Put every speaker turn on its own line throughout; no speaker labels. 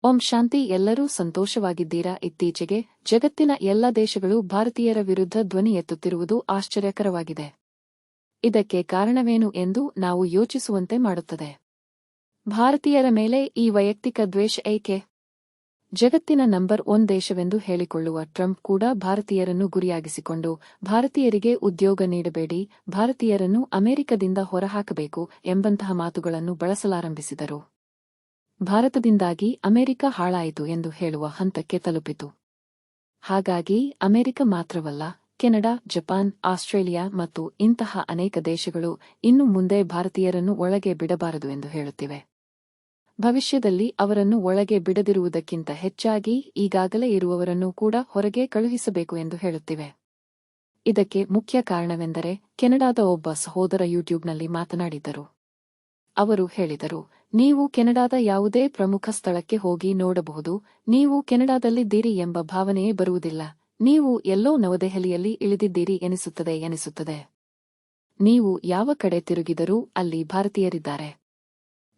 ಓಂ ಶಾಂತಿ. ಎಲ್ಲರೂ ಸಂತೋಷವಾಗಿದ್ದೀರಾ? ಇತ್ತೀಚೆಗೆ ಜಗತ್ತಿನ ಎಲ್ಲ ದೇಶಗಳು ಭಾರತೀಯರ ವಿರುದ್ಧ ಧ್ವನಿ ಎತ್ತುತ್ತಿರುವುದು ಆಶ್ಚರ್ಯಕರವಾಗಿದೆ. ಇದಕ್ಕೆ ಕಾರಣವೇನು ಎಂದು ನಾವು ಯೋಚಿಸುವಂತೆ ಮಾಡುತ್ತದೆ. ಭಾರತೀಯರ ಮೇಲೆ ಈ ವೈಯಕ್ತಿಕ ದ್ವೇಷ ಏಕೆ? ಜಗತ್ತಿನ ನಂಬರ್ 1 ದೇಶವೆಂದು ಹೇಳಿಕೊಳ್ಳುವ ಟ್ರಂಪ್ ಕೂಡ ಭಾರತೀಯರನ್ನು ಗುರಿಯಾಗಿಸಿಕೊಂಡು ಭಾರತೀಯರಿಗೆ ಉದ್ಯೋಗ ನೀಡಬೇಡಿ, ಭಾರತೀಯರನ್ನು ಅಮೆರಿಕದಿಂದ ಹೊರಹಾಕಬೇಕು ಎಂಬಂತಹ ಮಾತುಗಳನ್ನು ಬಳಸಲಾರಂಭಿಸಿದರು. ಭಾರತದಿಂದಾಗಿ ಅಮೆರಿಕ ಹಾಳಾಯಿತು ಎಂದು ಹೇಳುವ ಹಂತಕ್ಕೆ ತಲುಪಿತು. ಹಾಗಾಗಿ ಅಮೆರಿಕ ಮಾತ್ರವಲ್ಲ, ಕೆನಡಾ, ಜಪಾನ್, ಆಸ್ಟ್ರೇಲಿಯಾ ಮತ್ತು ಇಂತಹ ಅನೇಕ ದೇಶಗಳು ಇನ್ನು ಮುಂದೆ ಭಾರತೀಯರನ್ನು ಒಳಗೆ ಬಿಡಬಾರದು ಎಂದು ಹೇಳುತ್ತಿವೆ. ಭವಿಷ್ಯದಲ್ಲಿ ಅವರನ್ನು ಒಳಗೆ ಬಿಡದಿರುವುದಕ್ಕಿಂತ ಹೆಚ್ಚಾಗಿ ಈಗಾಗಲೇ ಇರುವವರನ್ನು ಕೂಡ ಹೊರಗೆ ಕಳುಹಿಸಬೇಕು ಎಂದು ಹೇಳುತ್ತಿವೆ. ಇದಕ್ಕೆ ಮುಖ್ಯ ಕಾರಣವೆಂದರೆ ಕೆನಡಾದ ಒಬ್ಬ ಸಹೋದರ ಯೂಟ್ಯೂಬ್ನಲ್ಲಿ ಮಾತನಾಡಿದ್ದರು. ಅವರು ಹೇಳಿದರು, ನೀವು ಕೆನಡಾದ ಯಾವುದೇ ಪ್ರಮುಖ ಸ್ಥಳಕ್ಕೆ ಹೋಗಿ ನೋಡಬಹುದು, ನೀವು ಕೆನಡಾದಲ್ಲಿದ್ದೀರಿ ಎಂಬ ಭಾವನೆಯೇ ಬರುವುದಿಲ್ಲ, ನೀವು ಎಲ್ಲೋ ನವದೆಹಲಿಯಲ್ಲಿ ಇಳಿದಿದ್ದೀರಿ ಎನಿಸುತ್ತದೆ. ನೀವು ಯಾವ ಕಡೆ ತಿರುಗಿದರೂ ಅಲ್ಲಿ ಭಾರತೀಯರಿದ್ದಾರೆ.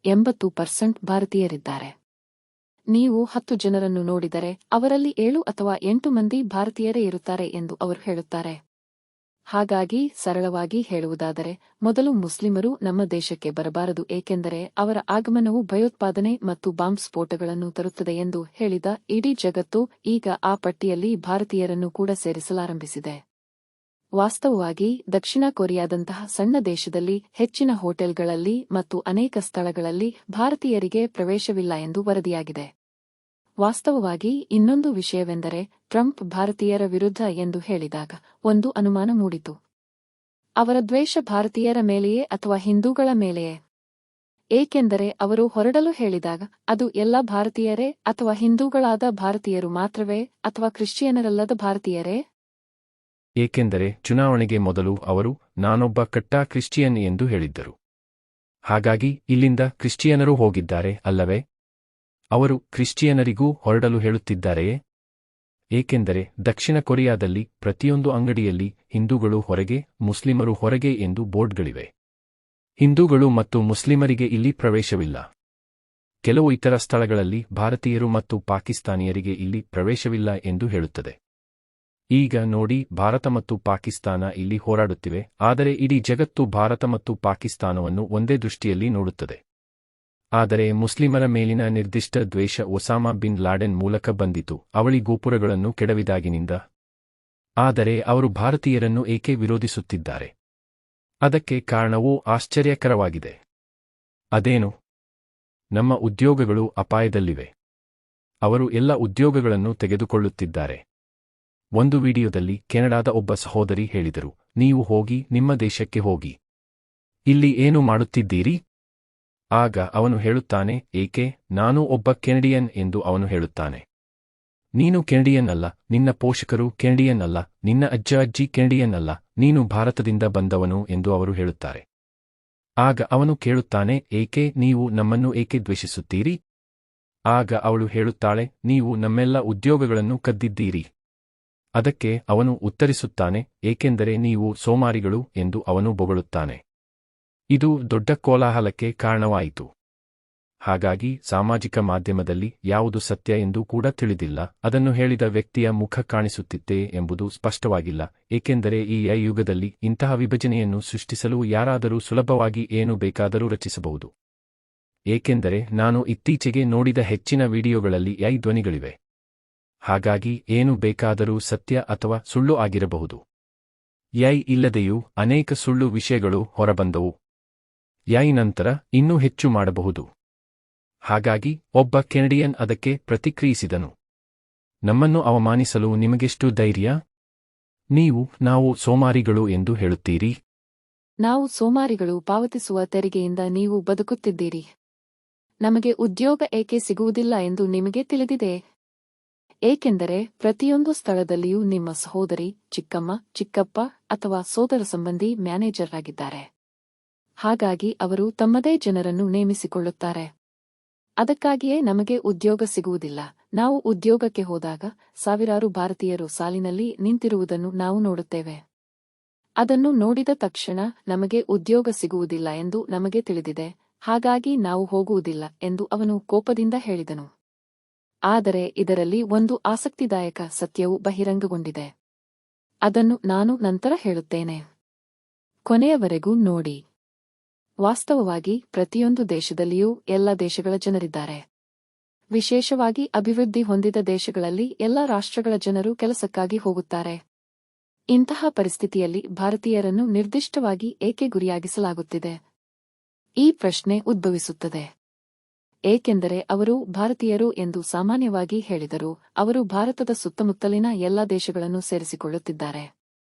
80% ಭಾರತೀಯರಿದ್ದಾರೆ. ನೀವು 10 ಜನರನ್ನು ನೋಡಿದರೆ ಅವರಲ್ಲಿ 7 ಅಥವಾ 8 ಮಂದಿ ಭಾರತೀಯರೇ ಇರುತ್ತಾರೆ ಎಂದು ಅವರು ಹೇಳುತ್ತಾರೆ. ಹಾಗಾಗಿ ಸರಳವಾಗಿ ಹೇಳುವುದಾದರೆ, ಮೊದಲು ಮುಸ್ಲಿಮರು ನಮ್ಮ ದೇಶಕ್ಕೆ ಬರಬಾರದು, ಏಕೆಂದರೆ ಅವರ ಆಗಮನವು ಭಯೋತ್ಪಾದನೆ ಮತ್ತು ಬಾಂಬ್ ಸ್ಫೋಟಗಳನ್ನು ತರುತ್ತದೆ ಎಂದು ಹೇಳಿದ ಇಡೀ ಜಗತ್ತು ಈಗ ಆ ಪಟ್ಟಿಯಲ್ಲಿ ಭಾರತೀಯರನ್ನು ಕೂಡ ಸೇರಿಸಲಾರಂಭಿಸಿದೆ. ವಾಸ್ತವವಾಗಿ ದಕ್ಷಿಣ ಕೊರಿಯಾದಂತಹ ಸಣ್ಣ ದೇಶದಲ್ಲಿ ಹೆಚ್ಚಿನ ಹೋಟೆಲ್ಗಳಲ್ಲಿ ಮತ್ತು ಅನೇಕ ಸ್ಥಳಗಳಲ್ಲಿ ಭಾರತೀಯರಿಗೆ ಪ್ರವೇಶವಿಲ್ಲ ಎಂದು ವರದಿಯಾಗಿದೆ. ವಾಸ್ತವವಾಗಿ ಇನ್ನೊಂದು ವಿಷಯವೆಂದರೆ, ಟ್ರಂಪ್ ಭಾರತೀಯರ ವಿರುದ್ಧ ಎಂದು ಹೇಳಿದಾಗ ಒಂದು ಅನುಮಾನ ಮೂಡಿತು. ಅವರ ದ್ವೇಷ ಭಾರತೀಯರ ಮೇಲೆಯೇ ಅಥವಾ ಹಿಂದೂಗಳ ಮೇಲೆಯೇ? ಏಕೆಂದರೆ ಅವರು ಹೊರಡಲು ಹೇಳಿದಾಗ ಅದು ಎಲ್ಲ ಭಾರತೀಯರೇ ಅಥವಾ ಹಿಂದೂಗಳಾದ ಭಾರತೀಯರು ಮಾತ್ರವೇ ಅಥವಾ ಕ್ರಿಶ್ಚಿಯನರಲ್ಲದ ಭಾರತೀಯರೇ?
ಏಕೆಂದರೆ ಚುನಾವಣೆಗೆ ಮೊದಲು ಅವರು ನಾನೊಬ್ಬ ಕಟ್ಟಾ ಕ್ರಿಶ್ಚಿಯನ್ ಎಂದು ಹೇಳಿದ್ದರು. ಹಾಗಾಗಿ ಇಲ್ಲಿಂದ ಕ್ರಿಶ್ಚಿಯನರು ಹೋಗಿದ್ದಾರೆ ಅಲ್ಲವೇ? ಅವರು ಕ್ರಿಶ್ಚಿಯನರಿಗೂ ಹೊರಡಲು ಹೇಳುತ್ತಿದ್ದಾರೆಯೇ? ಏಕೆಂದರೆ ದಕ್ಷಿಣ ಕೊರಿಯಾದಲ್ಲಿ ಪ್ರತಿಯೊಂದು ಅಂಗಡಿಯಲ್ಲಿ ಹಿಂದೂಗಳು ಹೊರಗೆ, ಮುಸ್ಲಿಮರು ಹೊರಗೆ ಎಂದು ಬೋರ್ಡ್ಗಳಿವೆ. ಹಿಂದೂಗಳು ಮತ್ತು ಮುಸ್ಲಿಮರಿಗೆ ಇಲ್ಲಿ ಪ್ರವೇಶವಿಲ್ಲ. ಕೆಲವು ಇತರ ಸ್ಥಳಗಳಲ್ಲಿ ಭಾರತೀಯರು ಮತ್ತು ಪಾಕಿಸ್ತಾನಿಯರಿಗೆ ಇಲ್ಲಿ ಪ್ರವೇಶವಿಲ್ಲ ಎಂದು ಹೇಳುತ್ತದೆ. ಈಗ ನೋಡಿ, ಭಾರತ ಮತ್ತು ಪಾಕಿಸ್ತಾನ ಇಲ್ಲಿ ಹೋರಾಡುತ್ತಿವೆ, ಆದರೆ ಇಡೀ ಜಗತ್ತು ಭಾರತ ಮತ್ತು ಪಾಕಿಸ್ತಾನವನ್ನು ಒಂದೇ ದೃಷ್ಟಿಯಲ್ಲಿ ನೋಡುತ್ತದೆ. ಆದರೆ ಮುಸ್ಲಿಮರ ಮೇಲಿನ ನಿರ್ದಿಷ್ಟ ದ್ವೇಷ ಒಸಾಮಾ ಬಿನ್ ಲಾಡೆನ್ ಮೂಲಕ ಬಂದಿತು, ಅವಳಿ ಗೋಪುರಗಳನ್ನು ಕೆಡವಿದಾಗಿನಿಂದ. ಆದರೆ ಅವರು ಭಾರತೀಯರನ್ನು ಏಕೆ ವಿರೋಧಿಸುತ್ತಿದ್ದಾರೆ? ಅದಕ್ಕೆ ಕಾರಣವೂ ಆಶ್ಚರ್ಯಕರವಾಗಿದೆ. ಅದೇನು? ನಮ್ಮ ಉದ್ಯೋಗಗಳು ಅಪಾಯದಲ್ಲಿವೆ. ಅವರು ಎಲ್ಲ ಉದ್ಯೋಗಗಳನ್ನು ತೆಗೆದುಕೊಳ್ಳುತ್ತಿದ್ದಾರೆ. ಒಂದು ವಿಡಿಯೋದಲ್ಲಿ ಕೆನಡಾದ ಒಬ್ಬ ಸಹೋದರಿ ಹೇಳಿದರು, ನೀವು ಹೋಗಿ, ನಿಮ್ಮ ದೇಶಕ್ಕೆ ಹೋಗಿ. ಇಲ್ಲಿ ಏನು ಮಾಡುತ್ತಿದ್ದೀರಿ? ಆಗ ಅವನು ಹೇಳುತ್ತಾನೆ, ಏಕೆ, ನಾನು ಒಬ್ಬ ಕೆನಡಿಯನ್ ಎಂದು ಅವನು ಹೇಳುತ್ತಾನೆ. ನೀನು ಕೆನಡಿಯನ್ ಅಲ್ಲ, ನಿನ್ನ ಪೋಷಕರು ಕೆನಡಿಯನ್ ಅಲ್ಲ, ನಿನ್ನ ಅಜ್ಜ ಕೆನಡಿಯನ್ ಅಲ್ಲ, ನೀನು ಭಾರತದಿಂದ ಬಂದವನು ಎಂದು ಅವರು ಹೇಳುತ್ತಾರೆ. ಆಗ ಅವನು ಕೇಳುತ್ತಾನೆ, ಏಕೆ, ನೀವು ನಮ್ಮನ್ನು ಏಕೆ ದ್ವೇಷಿಸುತ್ತೀರಿ? ಆಗ ಅವಳು ಹೇಳುತ್ತಾಳೆ, ನೀವು ನಮ್ಮೆಲ್ಲ ಉದ್ಯೋಗಗಳನ್ನು ಕದ್ದಿದ್ದೀರಿ. ಅದಕ್ಕೆ ಅವನು ಉತ್ತರಿಸುತ್ತಾನೆ, ಏಕೆಂದರೆ ನೀವು ಸೋಮಾರಿಗಳು ಎಂದು ಅವನು ಬೊಗಳುತ್ತಾನೆ. ಇದು ದೊಡ್ಡ ಕೋಲಾಹಲಕ್ಕೆ ಕಾರಣವಾಯಿತು. ಹಾಗಾಗಿ ಸಾಮಾಜಿಕ ಮಾಧ್ಯಮದಲ್ಲಿ ಯಾವುದು ಸತ್ಯ ಎಂದು ಕೂಡ ತಿಳಿದಿಲ್ಲ, ಅದನ್ನು ಹೇಳಿದ ವ್ಯಕ್ತಿಯ ಮುಖ ಕಾಣಿಸುತ್ತಿತ್ತೆ ಎಂಬುದು ಸ್ಪಷ್ಟವಾಗಿಲ್ಲ, ಏಕೆಂದರೆ ಈ ಯುಗದಲ್ಲಿ ಇಂತಹ ವಿಭಜನೆಯನ್ನು ಸೃಷ್ಟಿಸಲು ಯಾರಾದರೂ ಸುಲಭವಾಗಿ ಏನು ಬೇಕಾದರೂ ರಚಿಸಬಹುದು. ಏಕೆಂದರೆ ನಾನು ಇತ್ತೀಚೆಗೆ ನೋಡಿದ ಹೆಚ್ಚಿನ ವಿಡಿಯೋಗಳಲ್ಲಿ ಧ್ವನಿಗಳಿವೆ. ಹಾಗಾಗಿ ಏನು ಬೇಕಾದರೂ ಸತ್ಯ ಅಥವಾ ಸುಳ್ಳು ಆಗಿರಬಹುದು. ಇಲ್ಲದೆಯೂ ಅನೇಕ ಸುಳ್ಳು ವಿಷಯಗಳು ಹೊರಬಂದವು. ನಂತರ ಇನ್ನೂ ಹೆಚ್ಚು ಮಾಡಬಹುದು. ಹಾಗಾಗಿ ಒಬ್ಬ ಕೆನಡಿಯನ್ ಅದಕ್ಕೆ ಪ್ರತಿಕ್ರಿಯಿಸಿದನು, ನಮ್ಮನ್ನು ಅವಮಾನಿಸಲು ನಿಮಗೆಷ್ಟು ಧೈರ್ಯ? ನಾವು ಸೋಮಾರಿಗಳು ಎಂದು ಹೇಳುತ್ತೀರಿ.
ನಾವು ಸೋಮಾರಿಗಳು, ಪಾವತಿಸುವ ತೆರಿಗೆಯಿಂದ ನೀವು ಬದುಕುತ್ತಿದ್ದೀರಿ. ನಮಗೆ ಉದ್ಯೋಗ ಏಕೆ ಸಿಗುವುದಿಲ್ಲ ಎಂದು ನಿಮಗೆ ತಿಳಿದಿದೆ? ಏಕೆಂದರೆ ಪ್ರತಿಯೊಂದು ಸ್ಥಳದಲ್ಲಿಯೂ ನಿಮ್ಮ ಸಹೋದರಿ, ಚಿಕ್ಕಮ್ಮ, ಚಿಕ್ಕಪ್ಪ ಅಥವಾ ಸೋದರ ಸಂಬಂಧಿ ಮ್ಯಾನೇಜರ್ ಆಗಿದ್ದಾರೆ. ಹಾಗಾಗಿ ಅವರು ತಮ್ಮದೇ ಜನರನ್ನು ನೇಮಿಸಿಕೊಳ್ಳುತ್ತಾರೆ. ಅದಕ್ಕಾಗಿಯೇ ನಮಗೆ ಉದ್ಯೋಗ ಸಿಗುವುದಿಲ್ಲ. ನಾವು ಉದ್ಯೋಗಕ್ಕೆ ಹೋದಾಗ ಸಾವಿರಾರು ಭಾರತೀಯರು ಸಾಲಿನಲ್ಲಿ ನಿಂತಿರುವುದನ್ನು ನಾವು ನೋಡುತ್ತೇವೆ. ಅದನ್ನು ನೋಡಿದ ತಕ್ಷಣ ನಮಗೆ ಉದ್ಯೋಗ ಸಿಗುವುದಿಲ್ಲ ಎಂದು ನಮಗೆ ತಿಳಿದಿದೆ, ಹಾಗಾಗಿ ನಾವು ಹೋಗುವುದಿಲ್ಲ ಎಂದು ಅವನು ಕೋಪದಿಂದ ಹೇಳಿದನು. ಆದರೆ ಇದರಲ್ಲಿ ಒಂದು ಆಸಕ್ತಿದಾಯಕ ಸತ್ಯವು ಬಹಿರಂಗಗೊಂಡಿದೆ. ಅದನ್ನು ನಾನು ನಂತರ ಹೇಳುತ್ತೇನೆ. ಕೊನೆಯವರೆಗೂ ನೋಡಿ. ವಾಸ್ತವವಾಗಿ ಪ್ರತಿಯೊಂದು ದೇಶದಲ್ಲಿಯೂ ಎಲ್ಲ ದೇಶಗಳ ಜನರಿದ್ದಾರೆ. ವಿಶೇಷವಾಗಿ ಅಭಿವೃದ್ಧಿ ಹೊಂದಿದ ದೇಶಗಳಲ್ಲಿ ಎಲ್ಲ ರಾಷ್ಟ್ರಗಳ ಜನರು ಕೆಲಸಕ್ಕಾಗಿ ಹೋಗುತ್ತಾರೆ. ಇಂತಹ ಪರಿಸ್ಥಿತಿಯಲ್ಲಿ ಭಾರತೀಯರನ್ನು ನಿರ್ದಿಷ್ಟವಾಗಿ ಏಕೆ ಗುರಿಯಾಗಿಸಲಾಗುತ್ತಿದೆ? ಈ ಪ್ರಶ್ನೆ ಉದ್ಭವಿಸುತ್ತದೆ. ಏಕೆಂದರೆ ಅವರು ಭಾರತೀಯರು ಎಂದು ಸಾಮಾನ್ಯವಾಗಿ ಹೇಳಿದರು, ಅವರು ಭಾರತದ ಸುತ್ತಮುತ್ತಲಿನ ಎಲ್ಲ ದೇಶಗಳನ್ನು ಸೇರಿಸಿಕೊಳ್ಳುತ್ತಿದ್ದಾರೆ.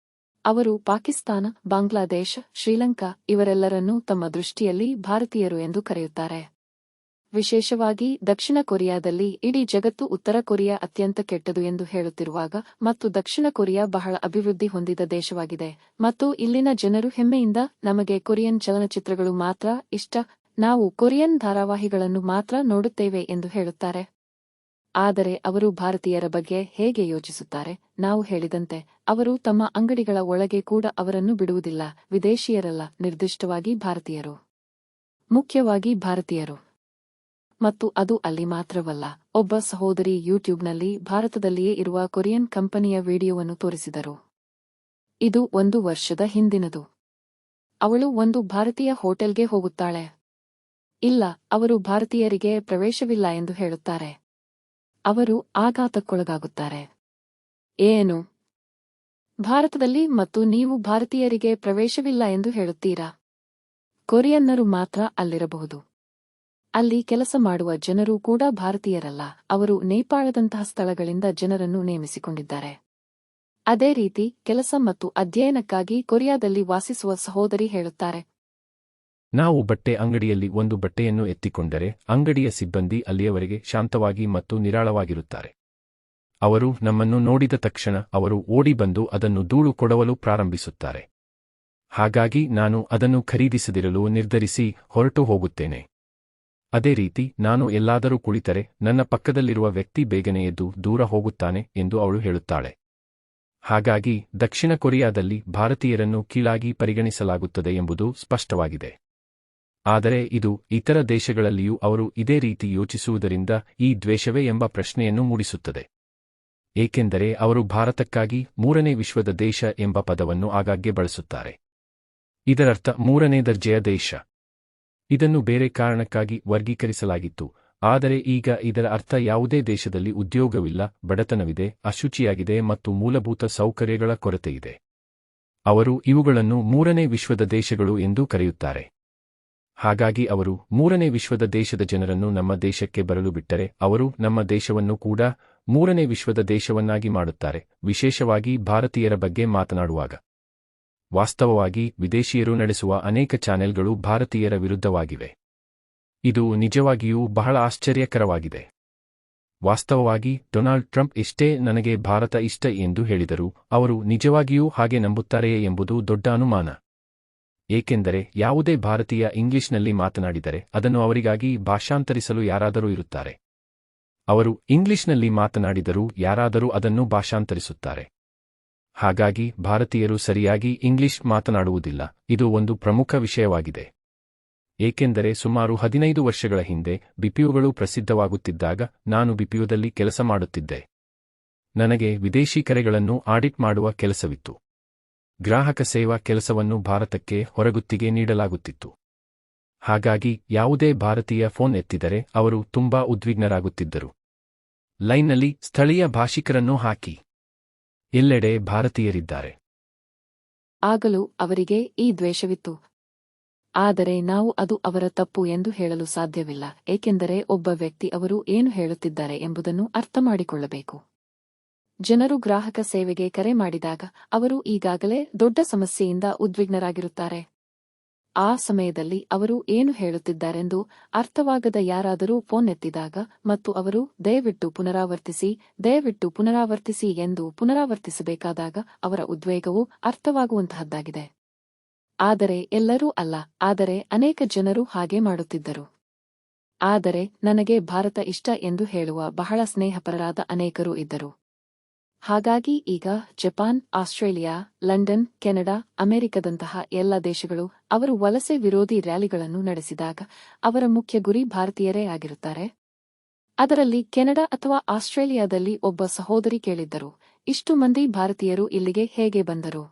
ಅವರು ಪಾಕಿಸ್ತಾನ, ಬಾಂಗ್ಲಾದೇಶ, ಶ್ರೀಲಂಕಾ ಇವರೆಲ್ಲರನ್ನೂ ತಮ್ಮ ದೃಷ್ಟಿಯಲ್ಲಿ ಭಾರತೀಯರು ಎಂದು ಕರೆಯುತ್ತಾರೆ. ವಿಶೇಷವಾಗಿ ದಕ್ಷಿಣ ಕೊರಿಯಾದಲ್ಲಿ ಇಡೀ ಜಗತ್ತು ಉತ್ತರ ಕೊರಿಯಾ ಅತ್ಯಂತ ಕೆಟ್ಟದು ಎಂದು ಹೇಳುತ್ತಿರುವಾಗ ಮತ್ತು ದಕ್ಷಿಣ ಕೊರಿಯಾ ಬಹಳ ಅಭಿವೃದ್ಧಿ ಹೊಂದಿದ ದೇಶವಾಗಿದೆ ಮತ್ತು ಇಲ್ಲಿನ ಜನರು ಹೆಮ್ಮೆಯಿಂದ ನಮಗೆ ಕೊರಿಯನ್ ಚಲನಚಿತ್ರಗಳು ಮಾತ್ರ ಇಷ್ಟ, ನಾವು ಕೊರಿಯನ್ ಧಾರಾವಾಹಿಗಳನ್ನು ಮಾತ್ರ ನೋಡುತ್ತೇವೆ ಎಂದು ಹೇಳುತ್ತಾರೆ. ಆದರೆ ಅವರು ಭಾರತೀಯರ ಬಗ್ಗೆ ಹೇಗೆ ಯೋಚಿಸುತ್ತಾರೆ? ನಾವು ಹೇಳಿದಂತೆ, ಅವರು ತಮ್ಮ ಅಂಗಡಿಗಳ ಒಳಗೆ ಕೂಡ ಅವರನ್ನು ಬಿಡುವುದಿಲ್ಲ. ವಿದೇಶಿಯರಲ್ಲ, ನಿರ್ದಿಷ್ಟವಾಗಿ ಭಾರತೀಯರು. ಮುಖ್ಯವಾಗಿ ಭಾರತೀಯರು. ಮತ್ತು ಅದು ಅಲ್ಲಿ ಮಾತ್ರವಲ್ಲ. ಒಬ್ಬ ಸಹೋದರಿ ಯೂಟ್ಯೂಬ್ನಲ್ಲಿ ಭಾರತದಲ್ಲಿಯೇ ಇರುವ ಕೊರಿಯನ್ ಕಂಪನಿಯ ವಿಡಿಯೋವನ್ನು ತೋರಿಸಿದರು. ಇದು 1 ವರ್ಷದ ಹಿಂದಿನದು. ಅವಳು ಒಂದು ಭಾರತೀಯ ಹೋಟೆಲ್ಗೆ ಹೋಗುತ್ತಾಳೆ. ಇಲ್ಲ, ಅವರು ಭಾರತೀಯರಿಗೆ ಪ್ರವೇಶವಿಲ್ಲ ಎಂದು ಹೇಳುತ್ತಾರೆ. ಅವರು ಆಘಾತಕ್ಕೊಳಗಾಗುತ್ತಾರೆ. ಏನು? ಭಾರತದಲ್ಲಿ ಮತ್ತು ನೀವು ಭಾರತೀಯರಿಗೆ ಪ್ರವೇಶವಿಲ್ಲ ಎಂದು ಹೇಳುತ್ತೀರಾ? ಕೊರಿಯನ್ನರು ಮಾತ್ರ ಅಲ್ಲಿರಬಹುದು. ಅಲ್ಲಿ ಕೆಲಸ ಮಾಡುವ ಜನರು ಕೂಡ ಭಾರತೀಯರಲ್ಲ, ಅವರು ನೇಪಾಳದಂತಹ ಸ್ಥಳಗಳಿಂದ ಜನರನ್ನು ನೇಮಿಸಿಕೊಂಡಿದ್ದಾರೆ. ಅದೇ ರೀತಿ ಕೆಲಸ ಮತ್ತು ಅಧ್ಯಯನಕ್ಕಾಗಿ ಕೊರಿಯಾದಲ್ಲಿ ವಾಸಿಸುವ ಸಹೋದರಿ ಹೇಳುತ್ತಾರೆ.
ನಾವು ಬಟ್ಟೆ ಅಂಗಡಿಯಲ್ಲಿ ಒಂದು ಬಟ್ಟೆಯನ್ನು ಎತ್ತಿಕೊಂಡರೆ ಅಂಗಡಿಯ ಸಿಬ್ಬಂದಿ ಅಲ್ಲಿಯವರೆಗೆ ಶಾಂತವಾಗಿ ಮತ್ತು ನಿರಾಳವಾಗಿರುತ್ತಾರೆ. ಅವರು ನಮ್ಮನ್ನು ನೋಡಿದ ತಕ್ಷಣ ಅವರು ಓಡಿ ಬಂದು ಅದನ್ನು ಧೂಳು ಕೊಡವಲು ಪ್ರಾರಂಭಿಸುತ್ತಾರೆ. ಹಾಗಾಗಿ ನಾನು ಅದನ್ನು ಖರೀದಿಸದಿರಲು ನಿರ್ಧರಿಸಿ ಹೊರಟು ಹೋಗುತ್ತೇನೆ. ಅದೇ ರೀತಿ ನಾನು ಎಲ್ಲಾದರೂ ಕುಳಿತರೆ ನನ್ನ ಪಕ್ಕದಲ್ಲಿರುವ ವ್ಯಕ್ತಿ ಬೇಗನೆ ಎದ್ದು ದೂರ ಹೋಗುತ್ತಾನೆ ಎಂದು ಅವಳು ಹೇಳುತ್ತಾಳೆ. ಹಾಗಾಗಿ ದಕ್ಷಿಣ ಕೊರಿಯಾದಲ್ಲಿ ಭಾರತೀಯರನ್ನು ಕೀಳಾಗಿ ಪರಿಗಣಿಸಲಾಗುತ್ತದೆ ಎಂಬುದು ಸ್ಪಷ್ಟವಾಗಿದೆ. ಆದರೆ ಇದು ಇತರ ದೇಶಗಳಲ್ಲಿಯೂ ಅವರು ಇದೇ ರೀತಿ ಯೋಚಿಸುವುದರಿಂದ ಈ ದ್ವೇಷವೇ ಎಂಬ ಪ್ರಶ್ನೆಯನ್ನು ಮೂಡಿಸುತ್ತದೆ. ಏಕೆಂದರೆ ಅವರು ಭಾರತಕ್ಕಾಗಿ 3ನೇ ವಿಶ್ವದ ದೇಶ ಎಂಬ ಪದವನ್ನು ಆಗಾಗ್ಗೆ ಬಳಸುತ್ತಾರೆ. ಇದರರ್ಥ 3ನೇ ದರ್ಜೆಯ ದೇಶ. ಇದನ್ನು ಬೇರೆ ಕಾರಣಕ್ಕಾಗಿ ವರ್ಗೀಕರಿಸಲಾಗಿತ್ತು, ಆದರೆ ಈಗ ಇದರ ಅರ್ಥ ಯಾವುದೇ ದೇಶದಲ್ಲಿ ಉದ್ಯೋಗವಿಲ್ಲ, ಬಡತನವಿದೆ, ಅಶುಚಿಯಾಗಿದೆ ಮತ್ತು ಮೂಲಭೂತ ಸೌಕರ್ಯಗಳ ಕೊರತೆಯಿದೆ. ಅವರು ಇವುಗಳನ್ನು 3ನೇ ವಿಶ್ವದ ದೇಶಗಳು ಎಂದು ಕರೆಯುತ್ತಾರೆ. ಹಾಗಾಗಿ ಅವರು 3ನೇ ವಿಶ್ವದ ದೇಶದ ಜನರನ್ನು ನಮ್ಮ ದೇಶಕ್ಕೆ ಬರಲು ಬಿಟ್ಟರೆ ಅವರು ನಮ್ಮ ದೇಶವನ್ನು ಕೂಡ 3ನೇ ವಿಶ್ವದ ದೇಶವನ್ನಾಗಿ ಮಾಡುತ್ತಾರೆ, ವಿಶೇಷವಾಗಿ ಭಾರತೀಯರ ಬಗ್ಗೆ ಮಾತನಾಡುವಾಗ. ವಾಸ್ತವವಾಗಿ ವಿದೇಶಿಯರು ನಡೆಸುವ ಅನೇಕ ಚಾನೆಲ್ಗಳು ಭಾರತೀಯರ ವಿರುದ್ಧವಾಗಿವೆ. ಇದು ನಿಜವಾಗಿಯೂ ಬಹಳ ಆಶ್ಚರ್ಯಕರವಾಗಿದೆ. ವಾಸ್ತವವಾಗಿ ಡೊನಾಲ್ಡ್ ಟ್ರಂಪ್ ಎಷ್ಟೇ ನನಗೆ ಭಾರತ ಇಷ್ಟ ಎಂದು ಹೇಳಿದರೂ ಅವರು ನಿಜವಾಗಿಯೂ ಹಾಗೆ ನಂಬುತ್ತಾರೆಯೇ ಎಂಬುದು ದೊಡ್ಡ ಅನುಮಾನ. ಏಕೆಂದರೆ ಯಾವುದೇ ಭಾರತೀಯ ಇಂಗ್ಲಿಷ್ನಲ್ಲಿ ಮಾತನಾಡಿದರೆ ಅದನ್ನು ಅವರಿಗಾಗಿ ಭಾಷಾಂತರಿಸಲು ಯಾರಾದರೂ ಇರುತ್ತಾರೆ. ಅವರು ಇಂಗ್ಲಿಷ್ನಲ್ಲಿ ಮಾತನಾಡಿದರೂ ಯಾರಾದರೂ ಅದನ್ನು ಭಾಷಾಂತರಿಸುತ್ತಾರೆ. ಹಾಗಾಗಿ ಭಾರತೀಯರು ಸರಿಯಾಗಿ ಇಂಗ್ಲಿಷ್ ಮಾತನಾಡುವುದಿಲ್ಲ. ಇದು ಒಂದು ಪ್ರಮುಖ ವಿಷಯವಾಗಿದೆ. ಏಕೆಂದರೆ ಸುಮಾರು 15 ವರ್ಷಗಳ ಹಿಂದೆ ಬಿಪಿಒಗಳು ಪ್ರಸಿದ್ಧವಾಗುತ್ತಿದ್ದಾಗ ನಾನು ಬಿಪಿಒದಲ್ಲಿ ಕೆಲಸ ಮಾಡುತ್ತಿದ್ದೆ. ನನಗೆ ವಿದೇಶಿ ಕರೆಗಳನ್ನು ಆಡಿಟ್ ಮಾಡುವ ಕೆಲಸವಿತ್ತು. ಗ್ರಾಹಕ ಸೇವಾ ಕೆಲಸವನ್ನು ಭಾರತಕ್ಕೆ ಹೊರಗುತ್ತಿಗೆ ನೀಡಲಾಗುತ್ತಿತ್ತು. ಹಾಗಾಗಿ ಯಾವುದೇ ಭಾರತೀಯ ಫೋನ್ ಎತ್ತಿದರೆ ಅವರು ತುಂಬಾ ಉದ್ವಿಗ್ನರಾಗುತ್ತಿದ್ದರು. ಲೈನ್ನಲ್ಲಿ ಸ್ಥಳೀಯ ಭಾಷಿಕರನ್ನು ಹಾಕಿ. ಎಲ್ಲೆಡೆ ಭಾರತೀಯರಿದ್ದಾರೆ.
ಆಗಲೂ ಅವರಿಗೆ ಈ ದ್ವೇಷವಿತ್ತು. ಆದರೆ ನಾವು ಅದು ಅವರ ತಪ್ಪು ಎಂದು ಹೇಳಲು ಸಾಧ್ಯವಿಲ್ಲ, ಏಕೆಂದರೆ ಒಬ್ಬ ವ್ಯಕ್ತಿ ಅವರು ಏನು ಹೇಳುತ್ತಿದ್ದಾರೆ ಎಂಬುದನ್ನು ಅರ್ಥಮಾಡಿಕೊಳ್ಳಬೇಕು. ಜನರು ಗ್ರಾಹಕ ಸೇವೆಗೆ ಕರೆ ಮಾಡಿದಾಗ ಅವರು ಈಗಾಗಲೇ ದೊಡ್ಡ ಸಮಸ್ಯೆಯಿಂದ ಉದ್ವಿಗ್ನರಾಗಿರುತ್ತಾರೆ. ಆ ಸಮಯದಲ್ಲಿ ಅವರು ಏನು ಹೇಳುತ್ತಿದ್ದಾರೆಂದು ಅರ್ಥವಾಗದ ಯಾರಾದರೂ ಫೋನ್ ಎತ್ತಿದಾಗ ಮತ್ತು ಅವರು ದಯವಿಟ್ಟು ಪುನರಾವರ್ತಿಸಿ ಎಂದು ಪುನರಾವರ್ತಿಸಬೇಕಾದಾಗ ಅವರ ಉದ್ವೇಗವು ಅರ್ಥವಾಗುವಂತಹದ್ದಾಗಿದೆ. ಆದರೆ ಎಲ್ಲರೂ ಅಲ್ಲ, ಆದರೆ ಅನೇಕ ಜನರು ಹಾಗೆ ಮಾಡುತ್ತಿದ್ದರು. ಆದರೆ ನನಗೆ ಭಾರತ ಇಷ್ಟ ಎಂದು ಹೇಳುವ ಬಹಳ ಸ್ನೇಹಪರರಾದ ಅನೇಕರು ಇದ್ದರು. ಹಾಗಾಗಿ ಈಗ ಜಪಾನ್, ಆಸ್ಟ್ರೇಲಿಯಾ, ಲಂಡನ್, ಕೆನಡಾ, ಅಮೆರಿಕದಂತಹ ಎಲ್ಲ ದೇಶಗಳು ಅವರು ವಲಸೆ ವಿರೋಧಿ ರ್ಯಾಲಿಗಳನ್ನು ನಡೆಸಿದಾಗ ಅವರ ಮುಖ್ಯ ಗುರಿ ಭಾರತೀಯರೇ ಆಗಿರುತ್ತಾರೆ. ಅದರಲ್ಲಿ ಕೆನಡಾ ಅಥವಾ ಆಸ್ಟ್ರೇಲಿಯಾದಲ್ಲಿ ಒಬ್ಬ ಸಹೋದರಿ ಕೇಳಿದ್ದರು, ಇಷ್ಟು ಮಂದಿ ಭಾರತೀಯರು ಇಲ್ಲಿಗೆ ಹೇಗೆ ಬಂದರು?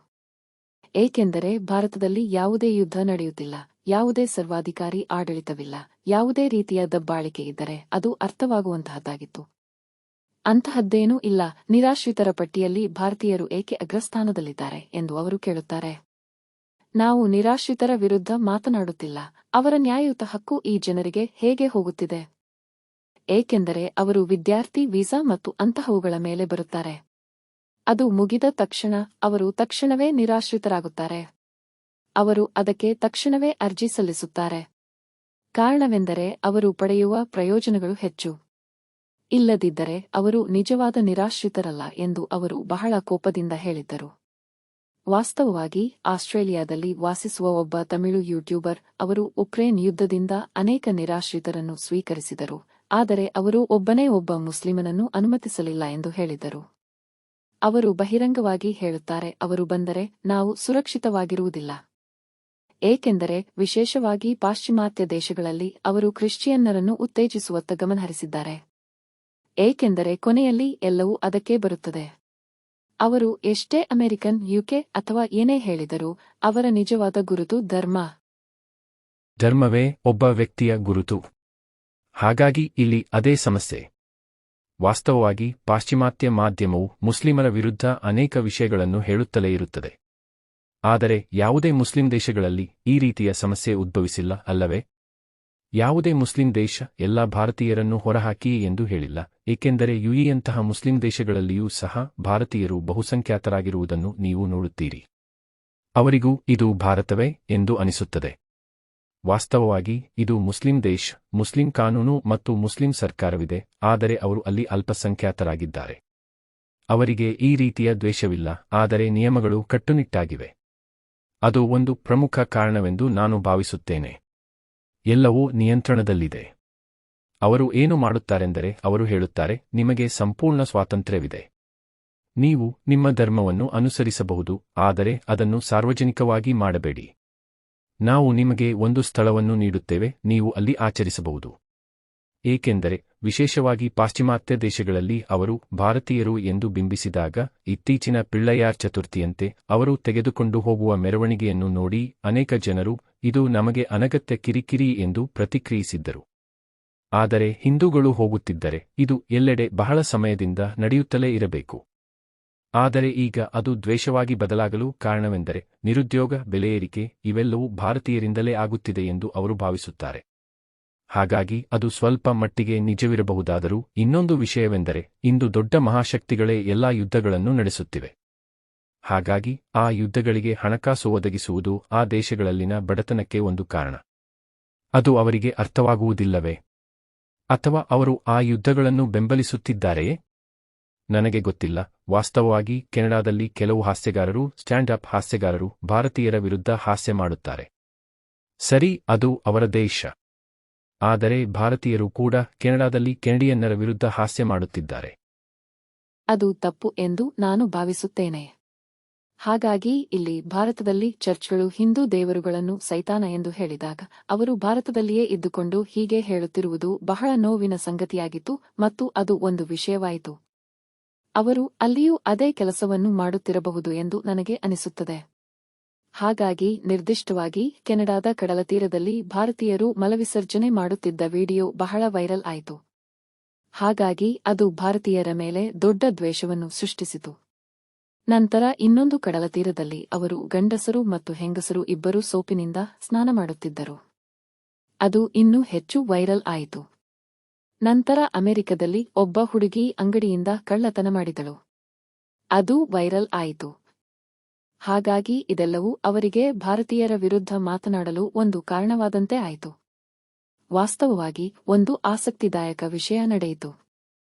ಏಕೆಂದರೆ ಭಾರತದಲ್ಲಿ ಯಾವುದೇ ಯುದ್ಧ ನಡೆಯುತ್ತಿಲ್ಲ, ಯಾವುದೇ ಸರ್ವಾಧಿಕಾರಿ ಆಡಳಿತವಿಲ್ಲ, ಯಾವುದೇ ರೀತಿಯ ದಬ್ಬಾಳಿಕೆ ಇದ್ದರೆ ಅದು ಅರ್ಥವಾಗುವಂತಹದ್ದಾಗಿತ್ತು. ಅಂತಹದ್ದೇನೂ ಇಲ್ಲ. ನಿರಾಶ್ರಿತರ ಪಟ್ಟಿಯಲ್ಲಿ ಭಾರತೀಯರು ಏಕೆ ಅಗ್ರಸ್ಥಾನದಲ್ಲಿದ್ದಾರೆ ಎಂದು ಅವರು ಕೇಳುತ್ತಾರೆ. ನಾವು ನಿರಾಶ್ರಿತರ ವಿರುದ್ಧ ಮಾತನಾಡುತ್ತಿಲ್ಲ. ಅವರ ನ್ಯಾಯಯುತ ಹಕ್ಕು ಈ ಜನರಿಗೆ ಹೇಗೆ ಹೋಗುತ್ತಿದೆ? ಏಕೆಂದರೆ ಅವರು ವಿದ್ಯಾರ್ಥಿ ವೀಸಾ ಮತ್ತು ಅಂತಹವುಗಳ ಮೇಲೆ ಬರುತ್ತಾರೆ. ಅದು ಮುಗಿದ ತಕ್ಷಣ ಅವರು ತಕ್ಷಣವೇ ನಿರಾಶ್ರಿತರಾಗುತ್ತಾರೆ. ಅವರು ಅದಕ್ಕೆ ತಕ್ಷಣವೇ ಅರ್ಜಿ ಸಲ್ಲಿಸುತ್ತಾರೆ. ಕಾರಣವೆಂದರೆ ಅವರು ಪಡೆಯುವ ಪ್ರಯೋಜನಗಳು ಹೆಚ್ಚು. ಇಲ್ಲದಿದ್ದರೆ ಅವರು ನಿಜವಾದ ನಿರಾಶ್ರಿತರಲ್ಲ ಎಂದು ಅವರು ಬಹಳ ಕೋಪದಿಂದ ಹೇಳಿದ್ದರು. ವಾಸ್ತವವಾಗಿ ಆಸ್ಟ್ರೇಲಿಯಾದಲ್ಲಿ ವಾಸಿಸುವ ಒಬ್ಬ ತಮಿಳು ಯೂಟ್ಯೂಬರ್ ಅವರು ಉಕ್ರೇನ್ ಯುದ್ಧದಿಂದ ಅನೇಕ ನಿರಾಶ್ರಿತರನ್ನು ಸ್ವೀಕರಿಸಿದರು, ಆದರೆ ಅವರು ಒಬ್ಬನೇ ಒಬ್ಬ ಮುಸ್ಲಿಮನನ್ನು ಅನುಮತಿಸಲಿಲ್ಲ ಎಂದು ಹೇಳಿದರು. ಅವರು ಬಹಿರಂಗವಾಗಿ ಹೇಳುತ್ತಾರೆ, ಅವರು ಬಂದರೆ ನಾವು ಸುರಕ್ಷಿತವಾಗಿರುವುದಿಲ್ಲ. ಏಕೆಂದರೆ ವಿಶೇಷವಾಗಿ ಪಾಶ್ಚಿಮಾತ್ಯ ದೇಶಗಳಲ್ಲಿ ಅವರು ಕ್ರಿಶ್ಚಿಯನ್ನರನ್ನು ಉತ್ತೇಜಿಸುವತ್ತ ಗಮನಹರಿಸಿದ್ದಾರೆ. ಏಕೆಂದರೆ ಕೊನೆಯಲ್ಲಿ ಎಲ್ಲವೂ ಅದಕ್ಕೆ ಬರುತ್ತದೆ. ಅವರು ಎಷ್ಟೇ ಅಮೆರಿಕನ್, ಯುಕೆ ಅಥವಾ ಏನೇ ಹೇಳಿದರೂ ಅವರ ನಿಜವಾದ ಗುರುತು
ಧರ್ಮವೇ ಒಬ್ಬ ವ್ಯಕ್ತಿಯ ಗುರುತು. ಹಾಗಾಗಿ ಇಲ್ಲಿ ಅದೇ ಸಮಸ್ಯೆ. ವಾಸ್ತವವಾಗಿ ಪಾಶ್ಚಿಮಾತ್ಯ ಮಾಧ್ಯಮವು ಮುಸ್ಲಿಮರ ವಿರುದ್ಧ ಅನೇಕ ವಿಷಯಗಳನ್ನು ಹೇಳುತ್ತಲೇ ಇರುತ್ತದೆ. ಆದರೆ ಯಾವುದೇ ಮುಸ್ಲಿಂ ದೇಶಗಳಲ್ಲಿ ಈ ರೀತಿಯ ಸಮಸ್ಯೆ ಉದ್ಭವಿಸಿಲ್ಲ ಅಲ್ಲವೇ? ಯಾವುದೇ ಮುಸ್ಲಿಂ ದೇಶ ಎಲ್ಲ ಭಾರತೀಯರನ್ನು ಹೊರಹಾಕಿ ಎಂದು ಹೇಳಿಲ್ಲ, ಏಕೆಂದರೆ ಯುಎಇಯಂತಹ ಮುಸ್ಲಿಂ ದೇಶಗಳಲ್ಲಿಯೂ ಸಹ ಭಾರತೀಯರು ಬಹುಸಂಖ್ಯಾತರಾಗಿರುವುದನ್ನು ನೀವು ನೋಡುತ್ತೀರಿ. ಅವರಿಗೂ ಇದು ಭಾರತವೇ ಎಂದು ಅನಿಸುತ್ತದೆ. ವಾಸ್ತವವಾಗಿ ಇದು ಮುಸ್ಲಿಂ ದೇಶ, ಮುಸ್ಲಿಂ ಕಾನೂನು ಮತ್ತು ಮುಸ್ಲಿಂ ಸರ್ಕಾರವಿದೆ, ಆದರೆ ಅವರು ಅಲ್ಲಿ ಅಲ್ಪಸಂಖ್ಯಾತರಾಗಿದ್ದಾರೆ. ಅವರಿಗೆ ಈ ರೀತಿಯ ದ್ವೇಷವಿಲ್ಲ, ಆದರೆ ನಿಯಮಗಳು ಕಟ್ಟುನಿಟ್ಟಾಗಿವೆ. ಅದು ಒಂದು ಪ್ರಮುಖ ಕಾರಣವೆಂದು ನಾನು ಭಾವಿಸುತ್ತೇನೆ. ಎಲ್ಲವೂ ನಿಯಂತ್ರಣದಲ್ಲಿದೆ. ಅವರು ಏನು ಮಾಡುತ್ತಾರೆಂದರೆ ಅವರು ಹೇಳುತ್ತಾರೆ, ನಿಮಗೆ ಸಂಪೂರ್ಣ ಸ್ವಾತಂತ್ರ್ಯವಿದೆ. ನೀವು ನಿಮ್ಮ ಧರ್ಮವನ್ನು ಅನುಸರಿಸಬಹುದು, ಆದರೆ ಅದನ್ನು ಸಾರ್ವಜನಿಕವಾಗಿ ಮಾಡಬೇಡಿ. ನಾವು ನಿಮಗೆ ಒಂದು ಸ್ಥಳವನ್ನು ನೀಡುತ್ತೇವೆ, ನೀವು ಅಲ್ಲಿ ಆಚರಿಸಬಹುದು. ಏಕೆಂದರೆ ವಿಶೇಷವಾಗಿ ಪಾಶ್ಚಿಮಾತ್ಯ ದೇಶಗಳಲ್ಲಿ ಅವರು ಭಾರತೀಯರು ಎಂದು ಬಿಂಬಿಸಿದಾಗ, ಇತ್ತೀಚಿನ ಪಿಳ್ಳಯಾರ್ ಚತುರ್ಥಿಯಂತೆ ಅವರು ತೆಗೆದುಕೊಂಡು ಹೋಗುವ ಮೆರವಣಿಗೆಯನ್ನು ನೋಡಿ ಅನೇಕ ಜನರು ಇದು ನಮಗೆ ಅನಗತ್ಯ ಕಿರಿಕಿರಿ ಎಂದು ಪ್ರತಿಕ್ರಿಯಿಸಿದ್ದರು. ಆದರೆ ಹಿಂದೂಗಳು ಹೋಗುತ್ತಿದ್ದರೆ ಇದು ಎಲ್ಲೆಡೆ ಬಹಳ ಸಮಯದಿಂದ ನಡೆಯುತ್ತಲೇ ಇರಬೇಕು. ಆದರೆ ಈಗ ಅದು ದ್ವೇಷವಾಗಿ ಬದಲಾಗಲು ಕಾರಣವೆಂದರೆ ನಿರುದ್ಯೋಗ, ಬೆಲೆ ಏರಿಕೆ, ಇವೆಲ್ಲವೂ ಭಾರತೀಯರಿಂದಲೇ ಆಗುತ್ತಿದೆ ಎಂದು ಅವರು ಭಾವಿಸುತ್ತಾರೆ. ಹಾಗಾಗಿ ಅದು ಸ್ವಲ್ಪ ಮಟ್ಟಿಗೆ ನಿಜವಿರಬಹುದಾದರೂ ಇನ್ನೊಂದು ವಿಷಯವೆಂದರೆ ಇಂದು ದೊಡ್ಡ ಮಹಾಶಕ್ತಿಗಳೇ ಎಲ್ಲಾ ಯುದ್ಧಗಳನ್ನು ನಡೆಸುತ್ತಿವೆ. ಹಾಗಾಗಿ ಆ ಯುದ್ಧಗಳಿಗೆ ಹಣಕಾಸು ಒದಗಿಸುವುದು ಆ ದೇಶಗಳಲ್ಲಿನ ಬಡತನಕ್ಕೆ ಒಂದು ಕಾರಣ. ಅದು ಅವರಿಗೆ ಅರ್ಥವಾಗುವುದಿಲ್ಲವೇ? ಅಥವಾ ಅವರು ಆ ಯುದ್ಧಗಳನ್ನು ಬೆಂಬಲಿಸುತ್ತಿದ್ದಾರೆಯೇ? ನನಗೆ ಗೊತ್ತಿಲ್ಲ. ವಾಸ್ತವವಾಗಿ ಕೆನಡಾದಲ್ಲಿ ಕೆಲವು ಹಾಸ್ಯಗಾರರು, ಸ್ಟ್ಯಾಂಡ್ ಅಪ್ ಹಾಸ್ಯಗಾರರು ಭಾರತೀಯರ ವಿರುದ್ಧ ಹಾಸ್ಯ ಮಾಡುತ್ತಾರೆ. ಸರಿ, ಅದು ಅವರ ದೇಶ. ಆದರೆ ಭಾರತೀಯರು ಕೂಡ ಕೆನಡಾದಲ್ಲಿ ಕೆನಡಿಯನ್ನರ ವಿರುದ್ಧ ಹಾಸ್ಯ ಮಾಡುತ್ತಿದ್ದಾರೆ.
ಅದು ತಪ್ಪು ಎಂದು ನಾನು ಭಾವಿಸುತ್ತೇನೆ. ಹಾಗಾಗಿ ಇಲ್ಲಿ ಭಾರತದಲ್ಲಿ ಚರ್ಚ್ಗಳು ಹಿಂದೂ ದೇವರುಗಳನ್ನು ಸೈತಾನ ಎಂದು ಹೇಳಿದಾಗ ಅವರು ಭಾರತದಲ್ಲಿಯೇ ಇದ್ದುಕೊಂಡು ಹೀಗೆ ಹೇಳುತ್ತಿರುವುದು ಬಹಳ ನೋವಿನ ಸಂಗತಿಯಾಗಿತ್ತು ಮತ್ತು ಅದು ಒಂದು ವಿಷಯವಾಯಿತು. ಅವರು ಅಲ್ಲಿಯೂ ಅದೇ ಕೆಲಸವನ್ನು ಮಾಡುತ್ತಿರಬಹುದು ಎಂದು ನನಗೆ ಅನಿಸುತ್ತದೆ. ಹಾಗಾಗಿ ನಿರ್ದಿಷ್ಟವಾಗಿ ಕೆನಡಾದ ಕಡಲತೀರದಲ್ಲಿ ಭಾರತೀಯರು ಮಲವಿಸರ್ಜನೆ ಮಾಡುತ್ತಿದ್ದ ವಿಡಿಯೋ ಬಹಳ ವೈರಲ್ ಆಯಿತು. ಹಾಗಾಗಿ ಅದು ಭಾರತೀಯರ ಮೇಲೆ ದೊಡ್ಡ ದ್ವೇಷವನ್ನು ಸೃಷ್ಟಿಸಿತು. ನಂತರ ಇನ್ನೊಂದು ಕಡಲತೀರದಲ್ಲಿ ಅವರು ಗಂಡಸರು ಮತ್ತು ಹೆಂಗಸರು ಇಬ್ಬರೂ ಸೋಪಿನಿಂದ ಸ್ನಾನ ಮಾಡುತ್ತಿದ್ದರು. ಅದು ಇನ್ನೂ ಹೆಚ್ಚು ವೈರಲ್ ಆಯಿತು. ನಂತರ ಅಮೆರಿಕದಲ್ಲಿ ಒಬ್ಬ ಹುಡುಗಿ ಅಂಗಡಿಯಿಂದ ಕಳ್ಳತನ ಮಾಡಿದಳು. ಅದು ವೈರಲ್ ಆಯಿತು. ಹಾಗಾಗಿ ಇದೆಲ್ಲವೂ ಅವರಿಗೆ ಭಾರತೀಯರ ವಿರುದ್ಧ ಮಾತನಾಡಲು ಒಂದು ಕಾರಣವಾದಂತೆ ಆಯಿತು. ವಾಸ್ತವವಾಗಿ ಒಂದು ಆಸಕ್ತಿದಾಯಕ ವಿಷಯ ನಡೆಯಿತು.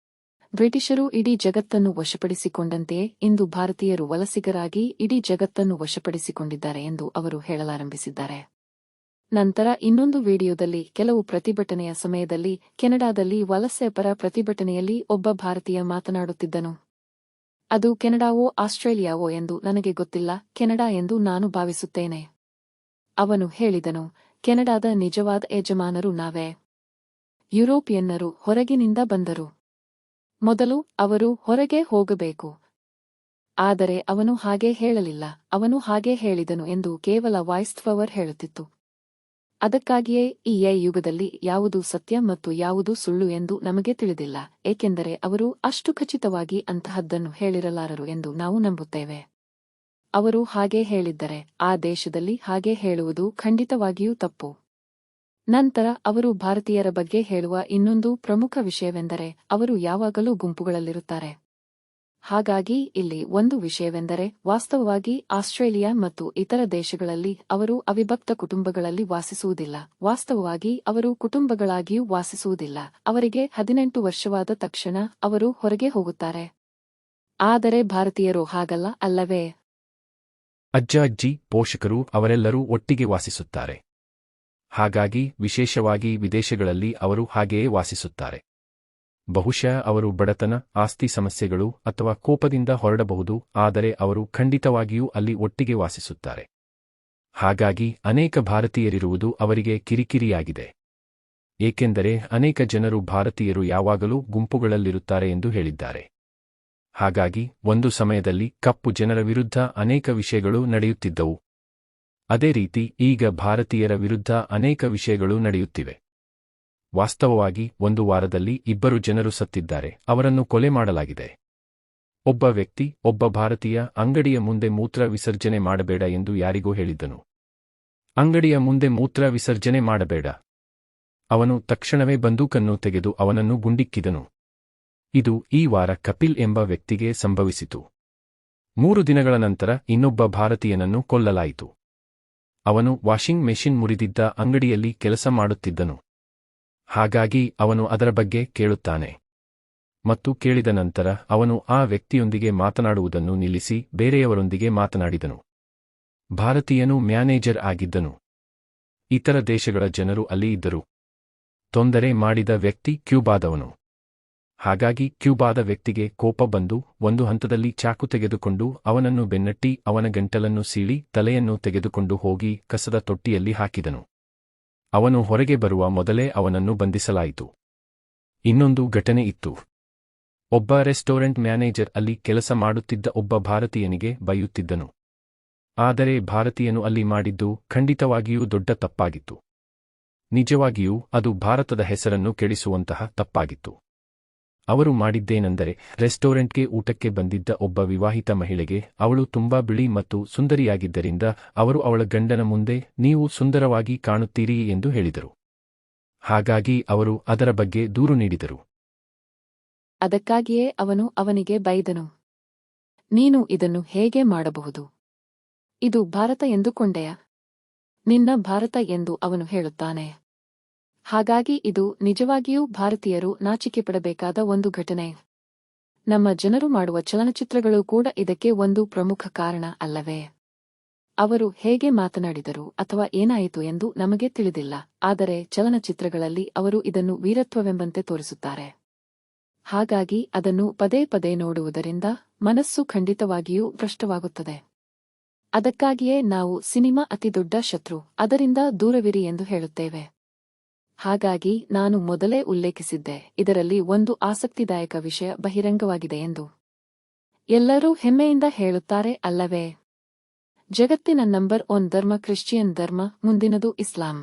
ಬ್ರಿಟಿಷರು ಇಡೀ ಜಗತ್ತನ್ನು ವಶಪಡಿಸಿಕೊಂಡಂತೆಯೇ ಇಂದು ಭಾರತೀಯರು ವಲಸಿಗರಾಗಿ ಇಡೀ ಜಗತ್ತನ್ನು ವಶಪಡಿಸಿಕೊಂಡಿದ್ದಾರೆ ಎಂದು ಅವರು ಹೇಳಲಾರಂಭಿಸಿದ್ದಾರೆ. ನಂತರ ಇನ್ನೊಂದು ವಿಡಿಯೋದಲ್ಲಿ ಕೆಲವು ಪ್ರತಿಭಟನೆಯ ಸಮಯದಲ್ಲಿ ಕೆನಡಾದಲ್ಲಿ ವಲಸೆ ಪರ ಪ್ರತಿಭಟನೆಯಲ್ಲಿ ಒಬ್ಬ ಭಾರತೀಯ ಮಾತನಾಡುತ್ತಿದ್ದನು. ಅದು ಕೆನಡಾವೋ ಆಸ್ಟ್ರೇಲಿಯಾವೋ ಎಂದು ನನಗೆ ಗೊತ್ತಿಲ್ಲ, ಕೆನಡಾ ಎಂದು ನಾನು ಭಾವಿಸುತ್ತೇನೆ. ಅವನು ಹೇಳಿದನು, ಕೆನಡಾದ ನಿಜವಾದ ಯಜಮಾನರು ನಾವೇ. ಯುರೋಪಿಯನ್ನರು ಹೊರಗಿನಿಂದ ಬಂದರು. ಮೊದಲು ಅವರು ಹೊರಗೆ ಹೋಗಬೇಕು. ಆದರೆ ಅವನು ಹಾಗೆ ಹೇಳಲಿಲ್ಲ, ಅವನು ಹಾಗೆ ಹೇಳಿದನು ಎಂದು ಕೇವಲ ವಾಯ್ಸ್ಟ್ಫವರ್ ಹೇಳುತ್ತಿತ್ತು. ಅದಕ್ಕಾಗಿಯೇ ಈ ಯುಗದಲ್ಲಿ ಯಾವುದು ಸತ್ಯ ಮತ್ತು ಯಾವುದು ಸುಳ್ಳು ಎಂದು ನಮಗೆ ತಿಳಿದಿಲ್ಲ, ಏಕೆಂದರೆ ಅವರು ಅಷ್ಟು ಖಚಿತವಾಗಿ ಅಂತಹದ್ದನ್ನು ಹೇಳಿರಲಾರರು ಎಂದು ನಾವು ನಂಬುತ್ತೇವೆ. ಅವರು ಹಾಗೆ ಹೇಳಿದ್ದರೆ ಆ ದೇಶದಲ್ಲಿ ಹಾಗೆ ಹೇಳುವುದು ಖಂಡಿತವಾಗಿಯೂ ತಪ್ಪು. ನಂತರ ಅವರು ಭಾರತೀಯರ ಬಗ್ಗೆ ಹೇಳುವ ಇನ್ನೊಂದು ಪ್ರಮುಖ ವಿಷಯವೆಂದರೆ ಅವರು ಯಾವಾಗಲೂ ಗುಂಪುಗಳಲ್ಲಿರುತ್ತಾರೆ. ಹಾಗಾಗಿ ಇಲ್ಲಿ ಒಂದು ವಿಷಯವೆಂದರೆ ವಾಸ್ತವವಾಗಿ ಆಸ್ಟ್ರೇಲಿಯಾ ಮತ್ತು ಇತರ ದೇಶಗಳಲ್ಲಿ ಅವರು ಅವಿಭಕ್ತ ಕುಟುಂಬಗಳಲ್ಲಿ ವಾಸಿಸುವುದಿಲ್ಲ. ವಾಸ್ತವವಾಗಿ ಅವರು ಕುಟುಂಬಗಳಾಗಿಯೂ ವಾಸಿಸುವುದಿಲ್ಲ. ಅವರಿಗೆ 18 ವರ್ಷವಾದ ತಕ್ಷಣ ಅವರು ಹೊರಗೆ ಹೋಗುತ್ತಾರೆ. ಆದರೆ ಭಾರತೀಯರು ಹಾಗಲ್ಲ, ಅಲ್ಲವೇ?
ಅಜ್ಜ ಅಜ್ಜಿ, ಪೋಷಕರು ಅವರೆಲ್ಲರೂ ಒಟ್ಟಿಗೆ ವಾಸಿಸುತ್ತಾರೆ. ಹಾಗಾಗಿ ವಿಶೇಷವಾಗಿ ವಿದೇಶಗಳಲ್ಲಿ ಅವರು ಹಾಗೆಯೇ ವಾಸಿಸುತ್ತಾರೆ. ಬಹುಶಃ ಅವರು ಬಡತನ, ಆಸ್ತಿ ಸಮಸ್ಯೆಗಳು ಅಥವಾ ಕೋಪದಿಂದ ಹೊರಡಬಹುದು, ಆದರೆ ಅವರು ಖಂಡಿತವಾಗಿಯೂ ಅಲ್ಲಿ ಒಟ್ಟಿಗೆ ವಾಸಿಸುತ್ತಾರೆ. ಹಾಗಾಗಿ ಅನೇಕ ಭಾರತೀಯರಿರುವುದು ಅವರಿಗೆ ಕಿರಿಕಿರಿಯಾಗಿದೆ. ಏಕೆಂದರೆ ಅನೇಕ ಜನರು ಭಾರತೀಯರು ಯಾವಾಗಲೂ ಗುಂಪುಗಳಲ್ಲಿರುತ್ತಾರೆ ಎಂದು ಹೇಳಿದ್ದಾರೆ. ಹಾಗಾಗಿ ಒಂದು ಸಮಯದಲ್ಲಿ ಕಪ್ಪು ಜನರ ವಿರುದ್ಧ ಅನೇಕ ವಿಷಯಗಳು ನಡೆಯುತ್ತಿದ್ದವು. ಅದೇ ರೀತಿ ಈಗ ಭಾರತೀಯರ ವಿರುದ್ಧ ಅನೇಕ ವಿಷಯಗಳು ನಡೆಯುತ್ತಿವೆ. ವಾಸ್ತವವಾಗಿ ಒಂದು ವಾರದಲ್ಲಿ 2 ಜನರು ಸತ್ತಿದ್ದಾರೆ, ಅವರನ್ನು ಕೊಲೆ ಮಾಡಲಾಗಿದೆ. ಒಬ್ಬ ವ್ಯಕ್ತಿ, ಒಬ್ಬ ಭಾರತೀಯ ಅಂಗಡಿಯ ಮುಂದೆ ಮೂತ್ರ ವಿಸರ್ಜನೆ ಮಾಡಬೇಡ ಎಂದು ಯಾರಿಗೋ ಹೇಳಿದ್ದನು. ಅಂಗಡಿಯ ಮುಂದೆ ಮೂತ್ರ ವಿಸರ್ಜನೆ ಮಾಡಬೇಡ. ಅವನು ತಕ್ಷಣವೇ ಬಂದೂಕನ್ನು ತೆಗೆದು ಅವನನ್ನು ಗುಂಡಿಕ್ಕಿದನು. ಇದು ಈ ವಾರ ಕಪಿಲ್ ಎಂಬ ವ್ಯಕ್ತಿಗೆ ಸಂಭವಿಸಿತು. 3 ದಿನಗಳ ನಂತರ ಇನ್ನೊಬ್ಬ ಭಾರತೀಯನನ್ನು ಕೊಲ್ಲಲಾಯಿತು. ಅವನು ವಾಷಿಂಗ್ ಮೆಷಿನ್ ಮುರಿದಿದ್ದ ಅಂಗಡಿಯಲ್ಲಿ ಕೆಲಸ ಮಾಡುತ್ತಿದ್ದನು. ಹಾಗಾಗಿ ಅವನು ಅದರ ಬಗ್ಗೆ ಕೇಳುತ್ತಾನೆ. ಮತ್ತು ಕೇಳಿದ ನಂತರ ಅವನು ಆ ವ್ಯಕ್ತಿಯೊಂದಿಗೆ ಮಾತನಾಡುವುದನ್ನು ನಿಲ್ಲಿಸಿ ಬೇರೆಯವರೊಂದಿಗೆ ಮಾತನಾಡಿದನು. ಭಾರತೀಯನು ಮ್ಯಾನೇಜರ್ ಆಗಿದ್ದನು. ಇತರ ದೇಶಗಳ ಜನರು ಅಲ್ಲಿ ಇದ್ದರು. ತೊಂದರೆ ಮಾಡಿದ ವ್ಯಕ್ತಿ ಕ್ಯೂಬಾದವನು. ಹಾಗಾಗಿ ಕ್ಯೂಬಾದ ವ್ಯಕ್ತಿಗೆ ಕೋಪ ಬಂದು ಒಂದು ಹಂತದಲ್ಲಿ ಚಾಕು ತೆಗೆದುಕೊಂಡು ಅವನನ್ನು ಬೆನ್ನಟ್ಟಿ ಅವನ ಗಂಟಲನ್ನು ಸೀಳಿ ತಲೆಯನ್ನು ತೆಗೆದುಕೊಂಡು ಹೋಗಿ ಕಸದ ತೊಟ್ಟಿಯಲ್ಲಿ ಹಾಕಿದನು. ಅವನು ಹೊರಗೆ ಬರುವ ಮೊದಲೇ ಅವನನ್ನು ಬಂಧಿಸಲಾಯಿತು. ಇನ್ನೊಂದು ಘಟನೆ ಇತ್ತು. ಒಬ್ಬ ರೆಸ್ಟೋರೆಂಟ್ ಮ್ಯಾನೇಜರ್ ಅಲ್ಲಿ ಕೆಲಸ ಮಾಡುತ್ತಿದ್ದ ಒಬ್ಬ ಭಾರತೀಯನಿಗೆ ಬೈಯುತ್ತಿದ್ದನು. ಆದರೆ ಭಾರತೀಯನು ಅಲ್ಲಿ ಮಾಡಿದ್ದು ಖಂಡಿತವಾಗಿಯೂ ದೊಡ್ಡ ತಪ್ಪಾಗಿತ್ತು. ನಿಜವಾಗಿಯೂ ಅದು ಭಾರತದ ಹೆಸರನ್ನು ಕೆಡಿಸುವಂತಹ ತಪ್ಪಾಗಿತ್ತು. ಅವರು ಮಾಡಿದ್ದೇನೆಂದರೆ ರೆಸ್ಟೋರೆಂಟ್ಗೆ ಊಟಕ್ಕೆ ಬಂದಿದ್ದ ಒಬ್ಬ ವಿವಾಹಿತ ಮಹಿಳೆಗೆ ಅವಳು ತುಂಬಾ ಬಿಳಿ ಮತ್ತು ಸುಂದರಿಯಾಗಿದ್ದರಿಂದ ಅವರು ಅವಳ ಗಂಡನ ಮುಂದೆ ನೀವು ಸುಂದರವಾಗಿ ಕಾಣುತ್ತೀರಿ ಎಂದು ಹೇಳಿದರು. ಹಾಗಾಗಿ ಅವರು ಅದರ ಬಗ್ಗೆ ದೂರು ನೀಡಿದರು.
ಅದಕ್ಕಾಗಿಯೇ ಅವನು ಅವನಿಗೆ ಬೈದನು. ನೀನು ಇದನ್ನು ಹೇಗೆ ಮಾಡಬಹುದು? ಇದು ಭಾರತ ಎಂದುಕೊಂಡೆಯಾ? ನಿನ್ನ ಭಾರತ ಎಂದು ಅವನು ಹೇಳುತ್ತಾನೆ. ಹಾಗಾಗಿ ಇದು ನಿಜವಾಗಿಯೂ ಭಾರತೀಯರು ನಾಚಿಕೆಪಡಬೇಕಾದ ಒಂದು ಘಟನೆ. ನಮ್ಮ ಜನರು ಮಾಡುವ ಚಲನಚಿತ್ರಗಳು ಕೂಡ ಇದಕ್ಕೆ ಒಂದು ಪ್ರಮುಖ ಕಾರಣ, ಅಲ್ಲವೇ? ಅವರು ಹೇಗೆ ಮಾತನಾಡಿದರು ಅಥವಾ ಏನಾಯಿತು ಎಂದು ನಮಗೆ ತಿಳಿದಿಲ್ಲ, ಆದರೆ ಚಲನಚಿತ್ರಗಳಲ್ಲಿ ಅವರು ಇದನ್ನು ವೀರತ್ವವೆಂಬಂತೆ ತೋರಿಸುತ್ತಾರೆ. ಹಾಗಾಗಿ ಅದನ್ನು ಪದೇ ಪದೇ ನೋಡುವುದರಿಂದ ಮನಸ್ಸು ಖಂಡಿತವಾಗಿಯೂ ಭ್ರಷ್ಟವಾಗುತ್ತದೆ. ಅದಕ್ಕಾಗಿಯೇ ನಾವು ಸಿನಿಮಾ ಅತಿದೊಡ್ಡ ಶತ್ರು, ಅದರಿಂದ ದೂರವಿರಿ ಎಂದು ಹೇಳುತ್ತೇವೆ. ಹಾಗಾಗಿ ನಾನು ಮೊದಲೇ ಉಲ್ಲೇಖಿಸಿದ್ದೆ, ಇದರಲ್ಲಿ ಒಂದು ಆಸಕ್ತಿದಾಯಕ ವಿಷಯ ಬಹಿರಂಗವಾಗಿದೆ ಎಂದು. ಎಲ್ಲರೂ ಹೆಮ್ಮೆಯಿಂದ ಹೇಳುತ್ತಾರೆ, ಅಲ್ಲವೇ? ಜಗತ್ತಿನ ನಂಬರ್ 1 ಧರ್ಮ ಕ್ರಿಶ್ಚಿಯನ್ ಧರ್ಮ, ಮುಂದಿನದು ಇಸ್ಲಾಂ.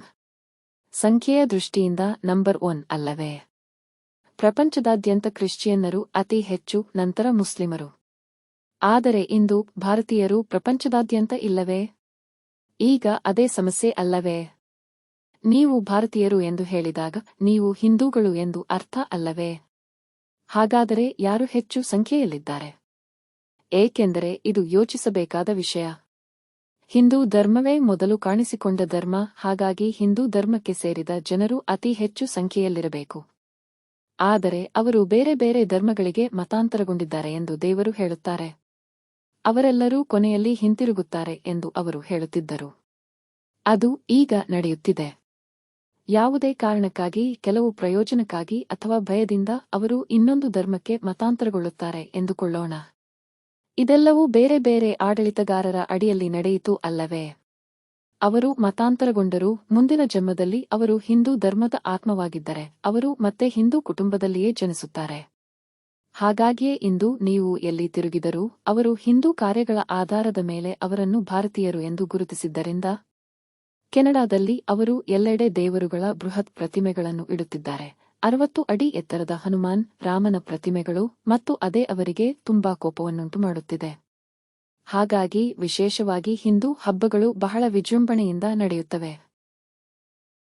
ಸಂಖ್ಯೆಯ ದೃಷ್ಟಿಯಿಂದ ನಂಬರ್ 1, ಅಲ್ಲವೇ? ಪ್ರಪಂಚದಾದ್ಯಂತ ಕ್ರಿಶ್ಚಿಯನ್ನರು ಅತಿ ಹೆಚ್ಚು, ನಂತರ ಮುಸ್ಲಿಮರು. ಆದರೆ ಇಂದು ಭಾರತೀಯರು ಪ್ರಪಂಚದಾದ್ಯಂತ ಇಲ್ಲವೇ? ಈಗ ಅದೇ ಸಮಸ್ಯೆ, ಅಲ್ಲವೇ? ನೀವು ಭಾರತೀಯರು ಎಂದು ಹೇಳಿದಾಗ ನೀವು ಹಿಂದೂಗಳು ಎಂದು ಅರ್ಥ, ಅಲ್ಲವೇ? ಹಾಗಾದರೆ ಯಾರು ಹೆಚ್ಚು ಸಂಖ್ಯೆಯಲ್ಲಿದ್ದಾರೆ? ಏಕೆಂದರೆ ಇದು ಯೋಚಿಸಬೇಕಾದ ವಿಷಯ. ಹಿಂದೂ ಧರ್ಮವೇ ಮೊದಲು ಕಾಣಿಸಿಕೊಂಡ ಧರ್ಮ, ಹಾಗಾಗಿ ಹಿಂದೂ ಧರ್ಮಕ್ಕೆ ಸೇರಿದ ಜನರು ಅತಿ ಹೆಚ್ಚು ಸಂಖ್ಯೆಯಲ್ಲಿರಬೇಕು. ಆದರೆ ಅವರು ಬೇರೆ ಬೇರೆ ಧರ್ಮಗಳಿಗೆ ಮತಾಂತರಗೊಂಡಿದ್ದಾರೆ ಎಂದು ದೇವರು ಹೇಳುತ್ತಾರೆ. ಅವರೆಲ್ಲರೂ ಕೊನೆಯಲ್ಲಿ ಹಿಂತಿರುಗುತ್ತಾರೆ ಎಂದು ಅವರು ಹೇಳುತ್ತಿದ್ದರು. ಅದು ಈಗ ನಡೆಯುತ್ತಿದೆ. ಯಾವುದೇ ಕಾರಣಕ್ಕಾಗಿ, ಕೆಲವು ಪ್ರಯೋಜನಕ್ಕಾಗಿ ಅಥವಾ ಭಯದಿಂದ ಅವರು ಇನ್ನೊಂದು ಧರ್ಮಕ್ಕೆ ಮತಾಂತರಗೊಳ್ಳುತ್ತಾರೆ ಎಂದುಕೊಳ್ಳೋಣ. ಇದೆಲ್ಲವೂ ಬೇರೆ ಬೇರೆ ಆಡಳಿತಗಾರರ ಅಡಿಯಲ್ಲಿ ನಡೆಯಿತು, ಅಲ್ಲವೇ? ಅವರು ಮತಾಂತರಗೊಂಡರೂ ಮುಂದಿನ ಜನ್ಮದಲ್ಲಿ ಅವರು ಹಿಂದೂ ಧರ್ಮದ ಆತ್ಮವಾಗಿದ್ದರೆ ಅವರು ಮತ್ತೆ ಹಿಂದೂ ಕುಟುಂಬದಲ್ಲಿಯೇ ಜನಿಸುತ್ತಾರೆ. ಹಾಗಾಗಿಯೇ ಇಂದು ನೀವು ಎಲ್ಲಿ ತಿರುಗಿದರೂ ಅವರು ಹಿಂದೂ ಕಾರ್ಯಗಳ ಆಧಾರದ ಮೇಲೆ ಅವರನ್ನು ಭಾರತೀಯರು ಎಂದು ಗುರುತಿಸಿದ್ದರಿಂದ ಕೆನಡಾದಲ್ಲಿ ಅವರು ಎಲ್ಲೆಡೆ ದೇವರುಗಳ ಬೃಹತ್ ಪ್ರತಿಮೆಗಳನ್ನು ಇಡುತ್ತಿದ್ದಾರೆ. 60 ಅಡಿ ಎತ್ತರದ ಹನುಮಾನ್, ರಾಮನ ಪ್ರತಿಮೆಗಳು, ಮತ್ತು ಅದೇ ಅವರಿಗೆ ತುಂಬಾ ಕೋಪವನ್ನುಂಟು ಮಾಡುತ್ತಿದೆ. ಹಾಗಾಗಿ ವಿಶೇಷವಾಗಿ ಹಿಂದೂ ಹಬ್ಬಗಳು ಬಹಳ ವಿಜೃಂಭಣೆಯಿಂದ ನಡೆಯುತ್ತವೆ.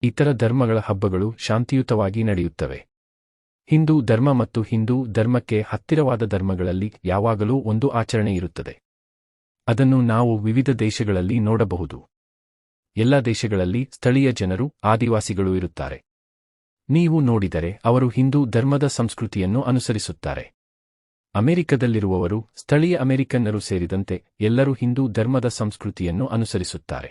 ಇತರ ಧರ್ಮಗಳ ಹಬ್ಬಗಳು ಶಾಂತಿಯುತವಾಗಿ ನಡೆಯುತ್ತವೆ. ಹಿಂದೂ ಧರ್ಮ ಮತ್ತು ಹಿಂದೂ ಧರ್ಮಕ್ಕೆ ಹತ್ತಿರವಾದ ಧರ್ಮಗಳಲ್ಲಿ ಯಾವಾಗಲೂ ಒಂದು ಆಚರಣೆ ಇರುತ್ತದೆ. ಅದನ್ನು ನಾವು ವಿವಿಧ ದೇಶಗಳಲ್ಲಿ ನೋಡಬಹುದು. ಎಲ್ಲ ದೇಶಗಳಲ್ಲಿ ಸ್ಥಳೀಯ ಜನರು, ಆದಿವಾಸಿಗಳು ಇರುತ್ತಾರೆ. ನೀವು ನೋಡಿದರೆ ಅವರು ಹಿಂದೂ ಧರ್ಮದ ಸಂಸ್ಕೃತಿಯನ್ನು ಅನುಸರಿಸುತ್ತಾರೆ. ಅಮೆರಿಕದಲ್ಲಿರುವವರು, ಸ್ಥಳೀಯ ಅಮೆರಿಕನ್ನರು ಸೇರಿದಂತೆ ಎಲ್ಲರೂ ಹಿಂದೂ ಧರ್ಮದ ಸಂಸ್ಕೃತಿಯನ್ನು ಅನುಸರಿಸುತ್ತಾರೆ.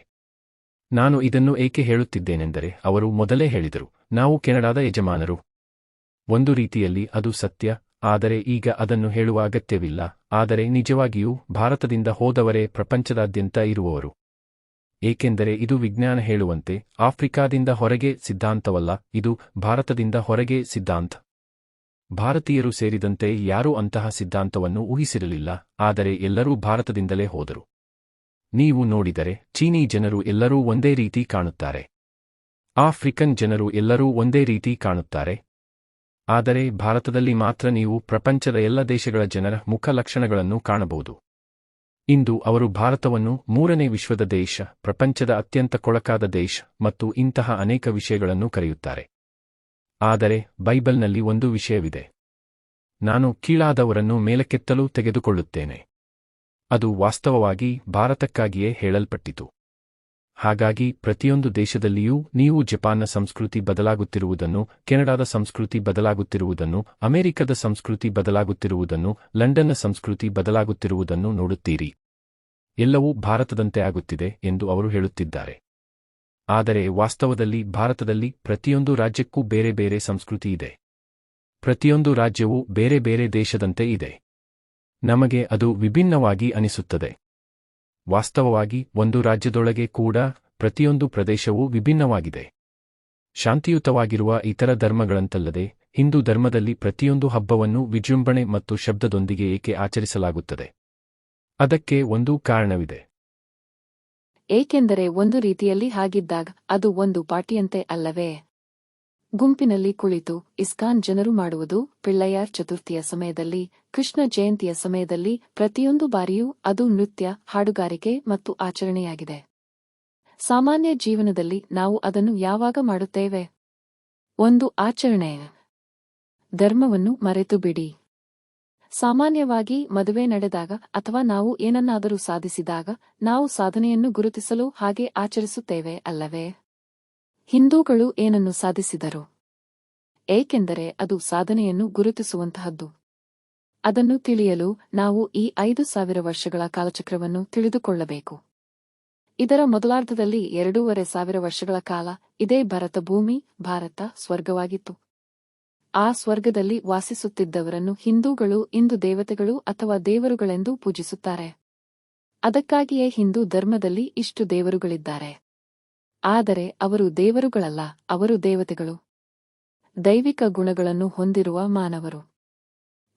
ನಾನು ಇದನ್ನು ಏಕೆ ಹೇಳುತ್ತಿದ್ದೇನೆಂದರೆ ಅವರು ಮೊದಲೇ ಹೇಳಿದರು, ನಾವು ಕೆನಡಾದ ಯಜಮಾನರು. ಒಂದು ರೀತಿಯಲ್ಲಿ ಅದು ಸತ್ಯ, ಆದರೆ ಈಗ ಅದನ್ನು ಹೇಳುವ ಅಗತ್ಯವಿಲ್ಲ. ಆದರೆ ನಿಜವಾಗಿಯೂ ಭಾರತದಿಂದ ಹೋದವರೇ ಪ್ರಪಂಚದಾದ್ಯಂತ ಇರುವವರು. ಏಕೆಂದರೆ ಇದು ವಿಜ್ಞಾನ ಹೇಳುವಂತೆ ಆಫ್ರಿಕಾದಿಂದ ಹೊರಗೆ ಸಿದ್ಧಾಂತವಲ್ಲ, ಇದು ಭಾರತದಿಂದ ಹೊರಗೆ ಸಿದ್ಧಾಂತ. ಭಾರತೀಯರು ಸೇರಿದಂತೆ ಯಾರೂ ಅಂತಹ ಸಿದ್ಧಾಂತವನ್ನು ಊಹಿಸಿರಲಿಲ್ಲ, ಆದರೆ ಎಲ್ಲರೂ ಭಾರತದಿಂದಲೇ ಹೋದರು. ನೀವು ನೋಡಿದರೆ ಚೀನೀ ಜನರು ಎಲ್ಲರೂ ಒಂದೇ ರೀತಿ ಕಾಣುತ್ತಾರೆ. ಆಫ್ರಿಕನ್ ಜನರು ಎಲ್ಲರೂ ಒಂದೇ ರೀತಿ ಕಾಣುತ್ತಾರೆ. ಆದರೆ ಭಾರತದಲ್ಲಿ ಮಾತ್ರ ನೀವು ಪ್ರಪಂಚದ ಎಲ್ಲ ದೇಶಗಳ ಜನರ ಮುಖ ಲಕ್ಷಣಗಳನ್ನು ಕಾಣಬಹುದು. ಇಂದು ಅವರು ಭಾರತವನ್ನು 3ನೇ ವಿಶ್ವದ ದೇಶ, ಪ್ರಪಂಚದ ಅತ್ಯಂತ ಕೊಳಕಾದ ದೇಶ ಮತ್ತು ಇಂತಹ ಅನೇಕ ವಿಷಯಗಳನ್ನು ಕರೆಯುತ್ತಾರೆ. ಆದರೆ ಬೈಬಲ್ನಲ್ಲಿ ಒಂದು ವಿಷಯವಿದೆ. ನಾನು ಕೀಳಾದವರನ್ನು ಮೇಲಕ್ಕೆತ್ತಲು ತೆಗೆದುಕೊಳ್ಳುತ್ತೇನೆ. ಅದು ವಾಸ್ತವವಾಗಿ ಭಾರತಕ್ಕಾಗಿಯೇ ಹೇಳಲ್ಪಟ್ಟಿತು. ಹಾಗಾಗಿ ಪ್ರತಿಯೊಂದು ದೇಶದಲ್ಲಿಯೂ ನೀವು ಜಪಾನ್ನ ಸಂಸ್ಕೃತಿ ಬದಲಾಗುತ್ತಿರುವುದನ್ನು, ಕೆನಡಾದ ಸಂಸ್ಕೃತಿ ಬದಲಾಗುತ್ತಿರುವುದನ್ನು, ಅಮೆರಿಕದ ಸಂಸ್ಕೃತಿ ಬದಲಾಗುತ್ತಿರುವುದನ್ನು, ಲಂಡನ್ನ ಸಂಸ್ಕೃತಿ ಬದಲಾಗುತ್ತಿರುವುದನ್ನು ನೋಡುತ್ತೀರಿ. ಎಲ್ಲವೂ ಭಾರತದಂತೆ ಆಗುತ್ತಿದೆ ಎಂದು ಅವರು ಹೇಳುತ್ತಿದ್ದಾರೆ. ಆದರೆ ವಾಸ್ತವದಲ್ಲಿ ಭಾರತದಲ್ಲಿ ಪ್ರತಿಯೊಂದು ರಾಜ್ಯಕ್ಕೂ ಬೇರೆ ಬೇರೆ ಸಂಸ್ಕೃತಿ ಇದೆ. ಪ್ರತಿಯೊಂದು ರಾಜ್ಯವೂ ಬೇರೆ ಬೇರೆ ದೇಶದಂತೆ ಇದೆ. ನಮಗೆ ಅದು ವಿಭಿನ್ನವಾಗಿ ಅನಿಸುತ್ತದೆ. ವಾಸ್ತವವಾಗಿ ಒಂದು ರಾಜ್ಯದೊಳಗೆ ಕೂಡ ಪ್ರತಿಯೊಂದು ಪ್ರದೇಶವೂ ವಿಭಿನ್ನವಾಗಿದೆ. ಶಾಂತಿಯುತವಾಗಿರುವ ಇತರ ಧರ್ಮಗಳಂತಲ್ಲದೆ ಹಿಂದೂ ಧರ್ಮದಲ್ಲಿ ಪ್ರತಿಯೊಂದು ಹಬ್ಬವನ್ನು ವಿಜೃಂಭಣೆ ಮತ್ತು ಶಬ್ದದೊಂದಿಗೆ ಏಕೆ ಆಚರಿಸಲಾಗುತ್ತದೆ? ಅದಕ್ಕೆ ಒಂದು ಕಾರಣವಿದೆ.
ಏಕೆಂದರೆ ಒಂದು ರೀತಿಯಲ್ಲಿ ಹಾಗಿದ್ದಾಗ ಅದು ಒಂದು ಪಾರ್ಟಿಯಂತೆ ಅಲ್ಲವೇ? ಗುಂಪಿನಲ್ಲಿ ಕುಳಿತು ಇಸ್ಕಾನ್ ಜನರು ಮಾಡುವುದು ಪಿಳ್ಳಯ್ಯರ್ ಚತುರ್ಥಿಯ ಸಮಯದಲ್ಲಿ, ಕೃಷ್ಣ ಜಯಂತಿಯ ಸಮಯದಲ್ಲಿ ಪ್ರತಿಯೊಂದು ಬಾರಿಯೂ ಅದು ನೃತ್ಯ, ಹಾಡುಗಾರಿಕೆ ಮತ್ತು ಆಚರಣೆಯಾಗಿದೆ. ಸಾಮಾನ್ಯ ಜೀವನದಲ್ಲಿ ನಾವು ಅದನ್ನು ಯಾವಾಗ ಮಾಡುತ್ತೇವೆ? ಒಂದು ಆಚರಣೆ. ಧರ್ಮವನ್ನು ಮರೆತು ಬಿಡಿ. ಸಾಮಾನ್ಯವಾಗಿ ಮದುವೆ ನಡೆದಾಗ ಅಥವಾ ನಾವು ಏನನ್ನಾದರೂ ಸಾಧಿಸಿದಾಗ ನಾವು ಸಾಧನೆಯನ್ನು ಗುರುತಿಸಲು ಹಾಗೆ ಆಚರಿಸುತ್ತೇವೆ ಅಲ್ಲವೇ? ಹಿಂದೂಗಳು ಏನನ್ನು ಸಾಧಿಸಿದರು? ಏಕೆಂದರೆ ಅದು ಸಾಧನೆಯನ್ನು ಗುರುತಿಸುವಂತಹದ್ದು. ಅದನ್ನು ತಿಳಿಯಲು ನಾವು ಈ 5000 ವರ್ಷಗಳ ಕಾಲಚಕ್ರವನ್ನು ತಿಳಿದುಕೊಳ್ಳಬೇಕು. ಇದರ ಮೊದಲಾರ್ಧದಲ್ಲಿ 2500 ವರ್ಷಗಳ ಕಾಲ ಇದೇ ಭರತ ಭೂಮಿ, ಭಾರತ ಸ್ವರ್ಗವಾಗಿತ್ತು. ಆ ಸ್ವರ್ಗದಲ್ಲಿ ವಾಸಿಸುತ್ತಿದ್ದವರನ್ನು ಹಿಂದೂಗಳು ಇಂದು ದೇವತೆಗಳು ಅಥವಾ ದೇವರುಗಳೆಂದು ಪೂಜಿಸುತ್ತಾರೆ. ಅದಕ್ಕಾಗಿಯೇ ಹಿಂದೂ ಧರ್ಮದಲ್ಲಿ ಇಷ್ಟು ದೇವರುಗಳಿದ್ದಾರೆ. ಆದರೆ ಅವರು ದೇವರುಗಳಲ್ಲ, ಅವರು ದೇವತೆಗಳು. ದೈವಿಕ ಗುಣಗಳನ್ನು ಹೊಂದಿರುವ ಮಾನವರು.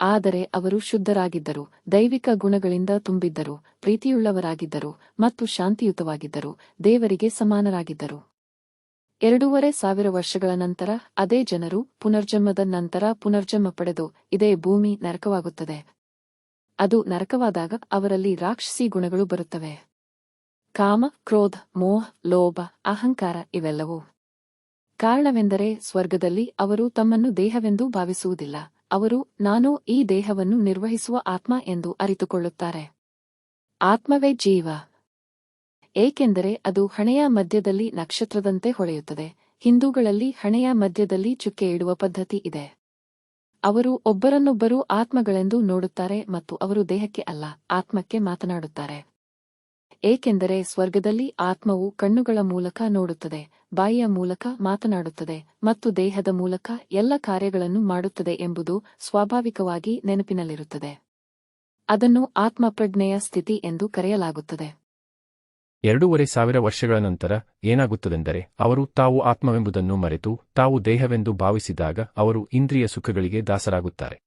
ಆದರೆ ಅವರು ಶುದ್ಧರಾಗಿದ್ದರು, ದೈವಿಕ ಗುಣಗಳಿಂದ ತುಂಬಿದ್ದರು, ಪ್ರೀತಿಯುಳ್ಳವರಾಗಿದ್ದರು ಮತ್ತು ಶಾಂತಿಯುತವಾಗಿದ್ದರು, ದೇವರಿಗೆ ಸಮಾನರಾಗಿದ್ದರು. 2500 ವರ್ಷಗಳ ನಂತರ ಅದೇ ಜನರು ಪುನರ್ಜನ್ಮದ ನಂತರ ಪುನರ್ಜನ್ಮ ಪಡೆದು ಇದೇ ಭೂಮಿ ನರಕವಾಗುತ್ತದೆ. ಅದು ನರಕವಾದಾಗ ಅವರಲ್ಲಿ ರಾಕ್ಷಸಿ ಗುಣಗಳು ಬರುತ್ತವೆ. ಕಾಮ, ಕ್ರೋಧ, ಮೋಹ, ಲೋಭ, ಅಹಂಕಾರ ಇವೆಲ್ಲವೂ. ಕಾರಣವೆಂದರೆ ಸ್ವರ್ಗದಲ್ಲಿ ಅವರು ತಮ್ಮನ್ನು ದೇಹವೆಂದು ಭಾವಿಸುವುದಿಲ್ಲ. ಅವರು ನಾನು ಈ ದೇಹವನ್ನು ನಿರ್ವಹಿಸುವ ಆತ್ಮ ಎಂದು ಅರಿತುಕೊಳ್ಳುತ್ತಾರೆ. ಆತ್ಮವೇ ಜೀವ. ಏಕೆಂದರೆ ಅದು ಹಣೆಯ ಮಧ್ಯದಲ್ಲಿ ನಕ್ಷತ್ರದಂತೆ ಹೊಳೆಯುತ್ತದೆ. ಹಿಂದೂಗಳಲ್ಲಿ ಹಣೆಯ ಮಧ್ಯದಲ್ಲಿ ಚುಕ್ಕೆ ಇಡುವ ಪದ್ಧತಿ ಇದೆ. ಅವರು ಒಬ್ಬರನ್ನೊಬ್ಬರು ಆತ್ಮಗಳೆಂದು ನೋಡುತ್ತಾರೆ ಮತ್ತು ಅವರು ದೇಹಕ್ಕೆ ಅಲ್ಲ, ಆತ್ಮಕ್ಕೆ ಮಾತನಾಡುತ್ತಾರೆ. ಏಕೆಂದರೆ ಸ್ವರ್ಗದಲ್ಲಿ ಆತ್ಮವು ಕಣ್ಣುಗಳ ಮೂಲಕ ನೋಡುತ್ತದೆ, ಬಾಯಿಯ ಮೂಲಕ ಮಾತನಾಡುತ್ತದೆ ಮತ್ತು ದೇಹದ ಮೂಲಕ ಎಲ್ಲ ಕಾರ್ಯಗಳನ್ನು ಮಾಡುತ್ತದೆ ಎಂಬುದು ಸ್ವಾಭಾವಿಕವಾಗಿ ನೆನಪಿನಲ್ಲಿರುತ್ತದೆ. ಅದನ್ನು ಆತ್ಮಪ್ರಜ್ಞೆಯ ಸ್ಥಿತಿ ಎಂದು ಕರೆಯಲಾಗುತ್ತದೆ.
2500 ವರ್ಷಗಳ ನಂತರ ಏನಾಗುತ್ತದೆಂದರೆ ಅವರು ತಾವು ಆತ್ಮವೆಂಬುದನ್ನು ಮರೆತು ತಾವು ದೇಹವೆಂದು ಭಾವಿಸಿದಾಗ ಅವರು ಇಂದ್ರಿಯ ಸುಖಗಳಿಗೆ ದಾಸರಾಗುತ್ತಾರೆ.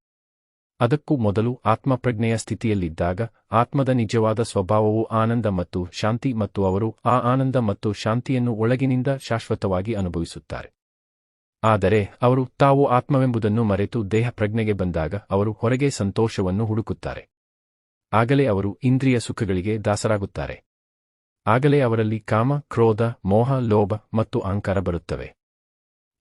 ಅದಕ್ಕೂ ಮೊದಲು ಆತ್ಮಪ್ರಜ್ಞೆಯ ಸ್ಥಿತಿಯಲ್ಲಿದ್ದಾಗ ಆತ್ಮದ ನಿಜವಾದ ಸ್ವಭಾವವು ಆನಂದ ಮತ್ತು ಶಾಂತಿ ಮತ್ತು ಅವರು ಆ ಆನಂದ ಮತ್ತು ಶಾಂತಿಯನ್ನು ಒಳಗಿನಿಂದ ಶಾಶ್ವತವಾಗಿ ಅನುಭವಿಸುತ್ತಾರೆ. ಆದರೆ ಅವರು ತಾವು ಆತ್ಮವೆಂಬುದನ್ನು ಮರೆತು ದೇಹ ಪ್ರಜ್ಞೆಗೆ ಬಂದಾಗ ಅವರು ಹೊರಗೆ ಸಂತೋಷವನ್ನು ಹುಡುಕುತ್ತಾರೆ. ಆಗಲೇ ಅವರು ಇಂದ್ರಿಯ ಸುಖಗಳಿಗೆ ದಾಸರಾಗುತ್ತಾರೆ. ಆಗಲೇ ಅವರಲ್ಲಿ ಕಾಮ, ಕ್ರೋಧ, ಮೋಹ, ಲೋಭ ಮತ್ತು ಅಹಂಕಾರ ಬರುತ್ತವೆ.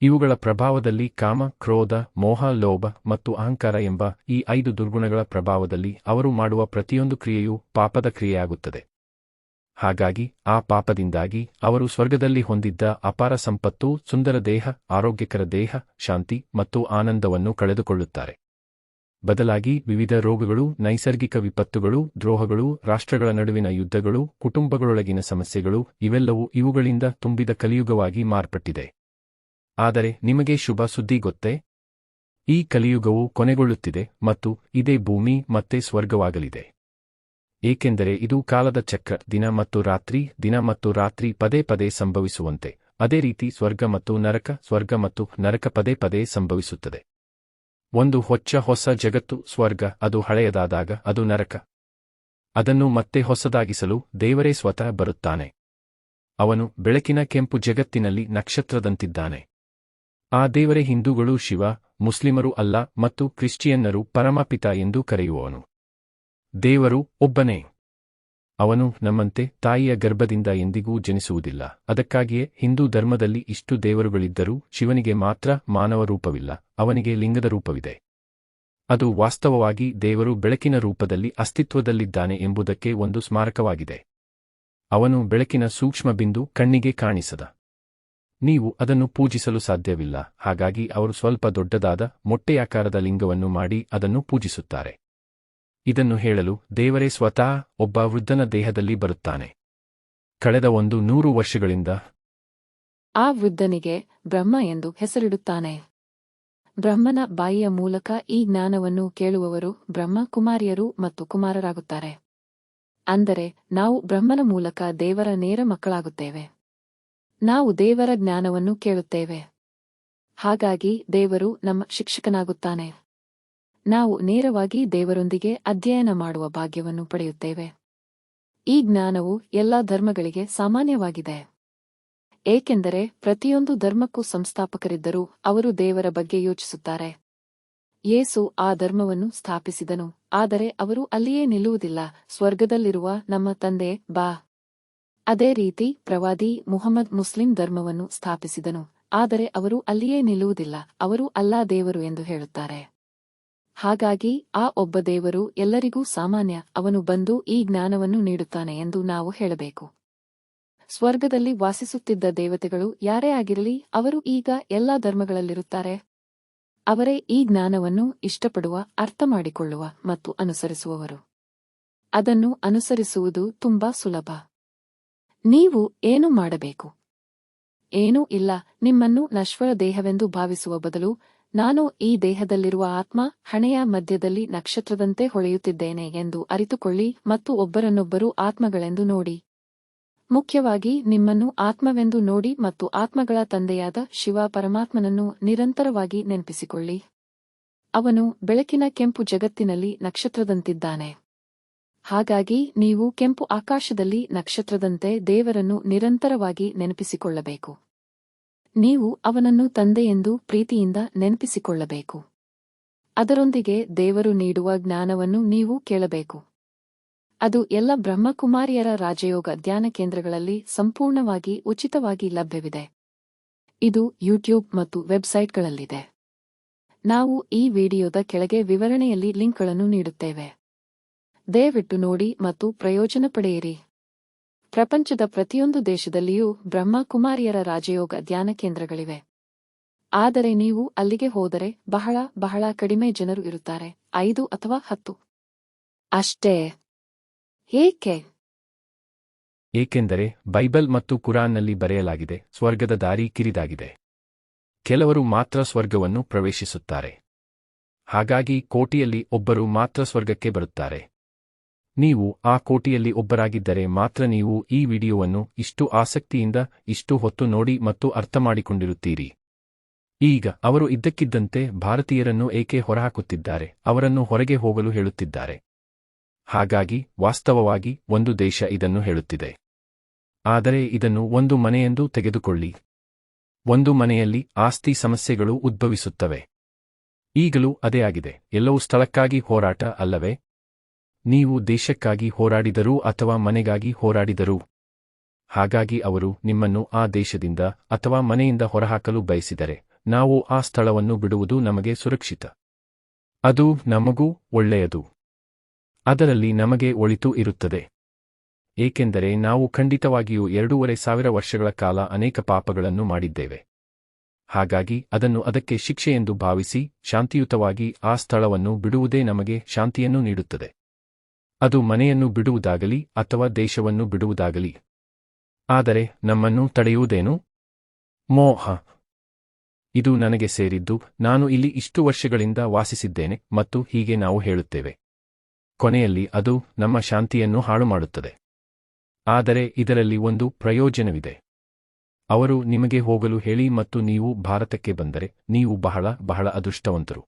ಇವುಗಳ ಪ್ರಭಾವದಲ್ಲಿ ಕಾಮ, ಕ್ರೋಧ, ಮೋಹ, ಲೋಭ ಮತ್ತು ಅಹಂಕಾರ ಎಂಬ ಈ 5 ದುರ್ಗುಣಗಳ ಪ್ರಭಾವದಲ್ಲಿ ಅವರು ಮಾಡುವ ಪ್ರತಿಯೊಂದು ಕ್ರಿಯೆಯೂ ಪಾಪದ ಕ್ರಿಯೆಯಾಗುತ್ತದೆ. ಹಾಗಾಗಿ ಆ ಪಾಪದಿಂದಾಗಿ ಅವರು ಸ್ವರ್ಗದಲ್ಲಿ ಹೊಂದಿದ್ದ ಅಪಾರ ಸಂಪತ್ತು, ಸುಂದರ ದೇಹ, ಆರೋಗ್ಯಕರ ದೇಹ, ಶಾಂತಿ ಮತ್ತು ಆನಂದವನ್ನು ಕಳೆದುಕೊಳ್ಳುತ್ತಾರೆ. ಬದಲಾಗಿ ವಿವಿಧ ರೋಗಗಳು, ನೈಸರ್ಗಿಕ ವಿಪತ್ತುಗಳು, ದ್ರೋಹಗಳು, ರಾಷ್ಟ್ರಗಳ ನಡುವಿನ ಯುದ್ಧಗಳು, ಕುಟುಂಬಗಳೊಳಗಿನ ಸಮಸ್ಯೆಗಳು ಇವೆಲ್ಲವೂ ಇವುಗಳಿಂದ ತುಂಬಿದ ಕಲಿಯುಗವಾಗಿ ಮಾರ್ಪಟ್ಟಿದೆ. ಆದರೆ ನಿಮಗೆ ಶುಭ ಸುದ್ದಿ ಗೊತ್ತೇ? ಈ ಕಲಿಯುಗವು ಕೊನೆಗೊಳ್ಳುತ್ತಿದೆ ಮತ್ತು ಇದೇ ಭೂಮಿ ಮತ್ತೆ ಸ್ವರ್ಗವಾಗಲಿದೆ. ಏಕೆಂದರೆ ಇದು ಕಾಲದ ಚಕ್ರ, ದಿನ ಮತ್ತು ರಾತ್ರಿ, ದಿನ ಮತ್ತು ರಾತ್ರಿ ಪದೇ ಪದೇ ಸಂಭವಿಸುವಂತೆ, ಅದೇ ರೀತಿ ಸ್ವರ್ಗ ಮತ್ತು ನರಕ, ಸ್ವರ್ಗ ಮತ್ತು ನರಕ ಪದೇ ಪದೇ ಸಂಭವಿಸುತ್ತದೆ. ಒಂದು ಹೊಸ ಜಗತ್ತು, ಸ್ವರ್ಗ, ಅದು ಹಳೆಯದಾದಾಗ ಅದು ನರಕ. ಅದನ್ನು ಮತ್ತೆ ಹೊಸದಾಗಿಸಲು ದೇವರೇ ಸ್ವತಃ ಬರುತ್ತಾನೆ. ಅವನು ಬೆಳಕಿನ ಕೆಂಪು ಜಗತ್ತಿನಲ್ಲಿ ನಕ್ಷತ್ರದಂತಿದ್ದಾನೆ. ಆ ದೇವರೇ ಹಿಂದೂಗಳು ಶಿವ, ಮುಸ್ಲಿಮರು ಅಲ್ಲ ಮತ್ತು ಕ್ರಿಶ್ಚಿಯನ್ನರು ಪರಮಪಿತ ಎಂದು ಕರೆಯುವವನು. ದೇವರು ಒಬ್ಬನೇ. ಅವನು ನಮ್ಮಂತೆ ತಾಯಿಯ ಗರ್ಭದಿಂದ ಎಂದಿಗೂ ಜನಿಸುವುದಿಲ್ಲ. ಅದಕ್ಕಾಗಿಯೇ ಹಿಂದೂ ಧರ್ಮದಲ್ಲಿ ಇಷ್ಟು ದೇವರುಗಳಿದ್ದರೂ ಶಿವನಿಗೆ ಮಾತ್ರ ಮಾನವ ರೂಪವಿಲ್ಲ, ಅವನಿಗೆ ಲಿಂಗದ ರೂಪವಿದೆ. ಅದು ವಾಸ್ತವವಾಗಿ ದೇವರು ಬೆಳಕಿನ ರೂಪದಲ್ಲಿ ಅಸ್ತಿತ್ವದಲ್ಲಿದ್ದಾನೆ ಎಂಬುದಕ್ಕೆ ಒಂದು ಸ್ಮಾರಕವಾಗಿದೆ. ಅವನು ಬೆಳಕಿನ ಸೂಕ್ಷ್ಮ ಬಿಂದು, ಕಣ್ಣಿಗೆ ಕಾಣಿಸದ. ನೀವು ಅದನ್ನು ಪೂಜಿಸಲು ಸಾಧ್ಯವಿಲ್ಲ. ಹಾಗಾಗಿ ಅವರು ಸ್ವಲ್ಪ ದೊಡ್ಡದಾದ ಮೊಟ್ಟೆಯಾಕಾರದ ಲಿಂಗವನ್ನು ಮಾಡಿ ಅದನ್ನು ಪೂಜಿಸುತ್ತಾರೆ. ಇದನ್ನು ಹೇಳಲು ದೇವರೇ ಸ್ವತಃ ಒಬ್ಬ ವೃದ್ಧನ ದೇಹದಲ್ಲಿ ಬರುತ್ತಾನೆ. ಕಳೆದ 100 ವರ್ಷಗಳಿಂದ
ಆ ವೃದ್ಧನಿಗೆ ಬ್ರಹ್ಮ ಎಂದು ಹೆಸರಿಡುತ್ತಾನೆ. ಬ್ರಹ್ಮನ ಬಾಯಿಯ ಮೂಲಕ ಈ ಜ್ಞಾನವನ್ನು ಕೇಳುವವರು ಬ್ರಹ್ಮ ಕುಮಾರಿಯರು ಮತ್ತು ಕುಮಾರರಾಗುತ್ತಾರೆ. ಅಂದರೆ ನಾವು ಬ್ರಹ್ಮನ ಮೂಲಕ ದೇವರ ನೇರ ಮಕ್ಕಳಾಗುತ್ತೇವೆ. ನಾವು ದೇವರ ಜ್ಞಾನವನ್ನು ಕೇಳುತ್ತೇವೆ. ಹಾಗಾಗಿ ದೇವರು ನಮ್ಮ ಶಿಕ್ಷಕನಾಗುತ್ತಾನೆ. ನಾವು ನೇರವಾಗಿ ದೇವರೊಂದಿಗೆ ಅಧ್ಯಯನ ಮಾಡುವ ಭಾಗ್ಯವನ್ನು ಪಡೆಯುತ್ತೇವೆ. ಈ ಜ್ಞಾನವು ಎಲ್ಲಾ ಧರ್ಮಗಳಿಗೆ ಸಾಮಾನ್ಯವಾಗಿದೆ. ಏಕೆಂದರೆ ಪ್ರತಿಯೊಂದು ಧರ್ಮಕ್ಕೂ ಸಂಸ್ಥಾಪಕರಿದ್ದರೂ ಅವರು ದೇವರ ಬಗ್ಗೆ ಯೋಚಿಸುತ್ತಾರೆ. ಯೇಸು ಆ ಧರ್ಮವನ್ನು ಸ್ಥಾಪಿಸಿದನು, ಆದರೆ ಅವರು ಅಲ್ಲಿಯೇ ನಿಲ್ಲುವುದಿಲ್ಲ. ಸ್ವರ್ಗದಲ್ಲಿರುವ ನಮ್ಮ ತಂದೆ ಬಾ. ಅದೇ ರೀತಿ ಪ್ರವಾದಿ ಮುಹಮ್ಮದ್ ಮುಸ್ಲಿಂ ಧರ್ಮವನ್ನು ಸ್ಥಾಪಿಸಿದನು, ಆದರೆ ಅವರು ಅಲ್ಲಿಯೇ ನಿಲ್ಲುವುದಿಲ್ಲ. ಅವರು ಅಲ್ಲಾ ದೇವರು ಎಂದು ಹೇಳುತ್ತಾರೆ. ಹಾಗಾಗಿ ಆ ಒಬ್ಬ ದೇವರು ಎಲ್ಲರಿಗೂ ಸಾಮಾನ್ಯ. ಅವನು ಬಂದು ಈ ಜ್ಞಾನವನ್ನು ನೀಡುತ್ತಾನೆ ಎಂದು ನಾವು ಹೇಳಬೇಕು. ಸ್ವರ್ಗದಲ್ಲಿ ವಾಸಿಸುತ್ತಿದ್ದ ದೇವತೆಗಳು ಯಾರೇ ಆಗಿರಲಿ, ಅವರು ಈಗ ಎಲ್ಲಾ ಧರ್ಮಗಳಲ್ಲಿರುತ್ತಾರೆ. ಅವರೇ ಈ ಜ್ಞಾನವನ್ನು ಇಷ್ಟಪಡುವ, ಅರ್ಥಮಾಡಿಕೊಳ್ಳುವ ಮತ್ತು ಅನುಸರಿಸುವವರು. ಅದನ್ನು ಅನುಸರಿಸುವುದು ತುಂಬಾ ಸುಲಭ. ನೀವು ಏನು ಮಾಡಬೇಕು? ಏನೂ ಇಲ್ಲ. ನಿಮ್ಮನ್ನು ನಶ್ವರ ದೇಹವೆಂದು ಭಾವಿಸುವ ಬದಲು, ನಾನು ಈ ದೇಹದಲ್ಲಿರುವ ಆತ್ಮ, ಹಣೆಯ ಮಧ್ಯದಲ್ಲಿ ನಕ್ಷತ್ರದಂತೆ ಹೊಳೆಯುತ್ತಿದ್ದೇನೆ ಎಂದು ಅರಿತುಕೊಳ್ಳಿ ಮತ್ತು ಒಬ್ಬರನ್ನೊಬ್ಬರು ಆತ್ಮಗಳೆಂದು ನೋಡಿ. ಮುಖ್ಯವಾಗಿ ನಿಮ್ಮನ್ನು ಆತ್ಮವೆಂದು ನೋಡಿ ಮತ್ತು ಆತ್ಮಗಳ ತಂದೆಯಾದ ಶಿವ ಪರಮಾತ್ಮನನ್ನು ನಿರಂತರವಾಗಿ ನೆನಪಿಸಿಕೊಳ್ಳಿ. ಅವನು ಬೆಳಕಿನ ಕೆಂಪು ಜಗತ್ತಿನಲ್ಲಿ ನಕ್ಷತ್ರದಂತಿದ್ದಾನೆ. ಹಾಗಾಗಿ ನೀವು ಕೆಂಪು ಆಕಾಶದಲ್ಲಿ ನಕ್ಷತ್ರದಂತೆ ದೇವರನ್ನು ನಿರಂತರವಾಗಿ ನೆನಪಿಸಿಕೊಳ್ಳಬೇಕು. ನೀವು ಅವನನ್ನು ತಂದೆಯೆಂದು ಪ್ರೀತಿಯಿಂದ ನೆನಪಿಸಿಕೊಳ್ಳಬೇಕು. ಅದರೊಂದಿಗೆ ದೇವರು ನೀಡುವ ಜ್ಞಾನವನ್ನು ನೀವು ಕೇಳಬೇಕು. ಅದು ಎಲ್ಲ ಬ್ರಹ್ಮಕುಮಾರಿಯರ ರಾಜಯೋಗ ಧ್ಯಾನ ಕೇಂದ್ರಗಳಲ್ಲಿ ಸಂಪೂರ್ಣವಾಗಿ ಉಚಿತವಾಗಿ ಲಭ್ಯವಿದೆ. ಇದು ಯೂಟ್ಯೂಬ್ ಮತ್ತು ವೆಬ್ಸೈಟ್ಗಳಲ್ಲಿದೆ. ನಾವು ಈ ವಿಡಿಯೋದ ಕೆಳಗೆ ವಿವರಣೆಯಲ್ಲಿ ಲಿಂಕ್ಗಳನ್ನು ನೀಡುತ್ತೇವೆ. ದಯವಿಟ್ಟು ನೋಡಿ ಮತ್ತು ಪ್ರಯೋಜನ ಪಡೆಯಿರಿ. ಪ್ರಪಂಚದ ಪ್ರತಿಯೊಂದು ದೇಶದಲ್ಲಿಯೂ ಬ್ರಹ್ಮಕುಮಾರಿಯರ ರಾಜಯೋಗ ಧ್ಯಾನ ಕೇಂದ್ರಗಳಿವೆ. ಆದರೆ ನೀವು ಅಲ್ಲಿಗೆ ಹೋದರೆ ಬಹಳ ಬಹಳ ಕಡಿಮೆ ಜನರು ಇರುತ್ತಾರೆ, 5 ಅಥವಾ 10 ಅಷ್ಟೇ. ಏಕೆ?
ಏಕೆಂದರೆ ಬೈಬಲ್ ಮತ್ತು ಕುರಾನ್ನಲ್ಲಿ ಬರೆಯಲಾಗಿದೆ, ಸ್ವರ್ಗದ ದಾರಿ ಕಿರಿದಾಗಿದೆ. ಕೆಲವರು ಮಾತ್ರ ಸ್ವರ್ಗವನ್ನು ಪ್ರವೇಶಿಸುತ್ತಾರೆ. ಹಾಗಾಗಿ ಕೋಟಿಯಲ್ಲಿ ಒಬ್ಬರು ಮಾತ್ರ ಸ್ವರ್ಗಕ್ಕೆ ಬರುತ್ತಾರೆ. ನೀವು ಆ ಕೋಟಿಯಲ್ಲಿ ಒಬ್ಬರಾಗಿದ್ದರೆ ಮಾತ್ರ ನೀವು ಈ ವಿಡಿಯೋವನ್ನು ಇಷ್ಟು ಆಸಕ್ತಿಯಿಂದ ಇಷ್ಟು ಹೊತ್ತು ನೋಡಿ ಮತ್ತು ಅರ್ಥಮಾಡಿಕೊಂಡಿರುತ್ತೀರಿ. ಈಗ ಅವರು ಇದ್ದಕ್ಕಿದ್ದಂತೆ ಭಾರತೀಯರನ್ನು ಏಕೆ ಹೊರಹಾಕುತ್ತಿದ್ದಾರೆ, ಅವರನ್ನು ಹೊರಗೆ ಹೋಗಲು ಹೇಳುತ್ತಿದ್ದಾರೆ. ಹಾಗಾಗಿ ವಾಸ್ತವವಾಗಿ ಒಂದು ದೇಶ ಇದನ್ನು ಹೇಳುತ್ತಿದೆ. ಆದರೆ ಇದನ್ನು ಒಂದು ಮನೆಯೆಂದು ತೆಗೆದುಕೊಳ್ಳಿ. ಒಂದು ಮನೆಯಲ್ಲಿ ಆಸ್ತಿ ಸಮಸ್ಯೆಗಳು ಉದ್ಭವಿಸುತ್ತವೆ. ಈಗಲೂ ಅದೇ ಆಗಿದೆ. ಎಲ್ಲವೂ ಸ್ಥಳಕ್ಕಾಗಿ ಹೋರಾಟ ಅಲ್ಲವೇ? ನೀವು ದೇಶಕ್ಕಾಗಿ ಹೋರಾಡಿದರೂ ಅಥವಾ ಮನೆಗಾಗಿ ಹೋರಾಡಿದರೂ. ಹಾಗಾಗಿ ಅವರು ನಿಮ್ಮನ್ನು ಆ ದೇಶದಿಂದ ಅಥವಾ ಮನೆಯಿಂದ ಹೊರಹಾಕಲು ಬಯಸಿದರೆ ನಾವು ಆ ಸ್ಥಳವನ್ನು ಬಿಡುವುದು ನಮಗೆ ಸುರಕ್ಷಿತ. ಅದು ನಮಗೂ ಒಳ್ಳೆಯದು. ಅದರಲ್ಲಿ ನಮಗೆ ಒಳಿತು ಇರುತ್ತದೆ. ಏಕೆಂದರೆ ನಾವು ಖಂಡಿತವಾಗಿಯೂ 2500 ವರ್ಷಗಳ ಕಾಲ ಅನೇಕ ಪಾಪಗಳನ್ನು ಮಾಡಿದ್ದೇವೆ. ಹಾಗಾಗಿ ಅದನ್ನು ಅದಕ್ಕೆ ಶಿಕ್ಷೆಯೆಂದು ಭಾವಿಸಿ ಶಾಂತಿಯುತವಾಗಿ ಆ ಸ್ಥಳವನ್ನು ಬಿಡುವುದೇ ನಮಗೆ ಶಾಂತಿಯನ್ನು ನೀಡುತ್ತದೆ. ಅದು ಮನೆಯನ್ನು ಬಿಡುವುದಾಗಲಿ ಅಥವಾ ದೇಶವನ್ನು ಬಿಡುವುದಾಗಲಿ. ಆದರೆ ನಮ್ಮನ್ನು ತಡೆಯುವುದೇನು? ಮೋಹ. ಇದು ನನಗೆ ಸೇರಿದ್ದು, ನಾನು ಇಲ್ಲಿ ಇಷ್ಟು ವರ್ಷಗಳಿಂದ ವಾಸಿಸಿದ್ದೇನೆ ಮತ್ತು ಹೀಗೆ ನಾವು ಹೇಳುತ್ತೇವೆ. ಕೊನೆಯಲ್ಲಿ ಅದು ನಮ್ಮ ಶಾಂತಿಯನ್ನು ಹಾಳುಮಾಡುತ್ತದೆ. ಆದರೆ ಇದರಲ್ಲಿ ಒಂದು ಪ್ರಯೋಜನವಿದೆ. ಅವರು ನಿಮಗೆ ಹೋಗಲು ಹೇಳಿ ಮತ್ತು ನೀವು ಭಾರತಕ್ಕೆ ಬಂದರೆ ನೀವು ಬಹಳ ಬಹಳ ಅದೃಷ್ಟವಂತರು.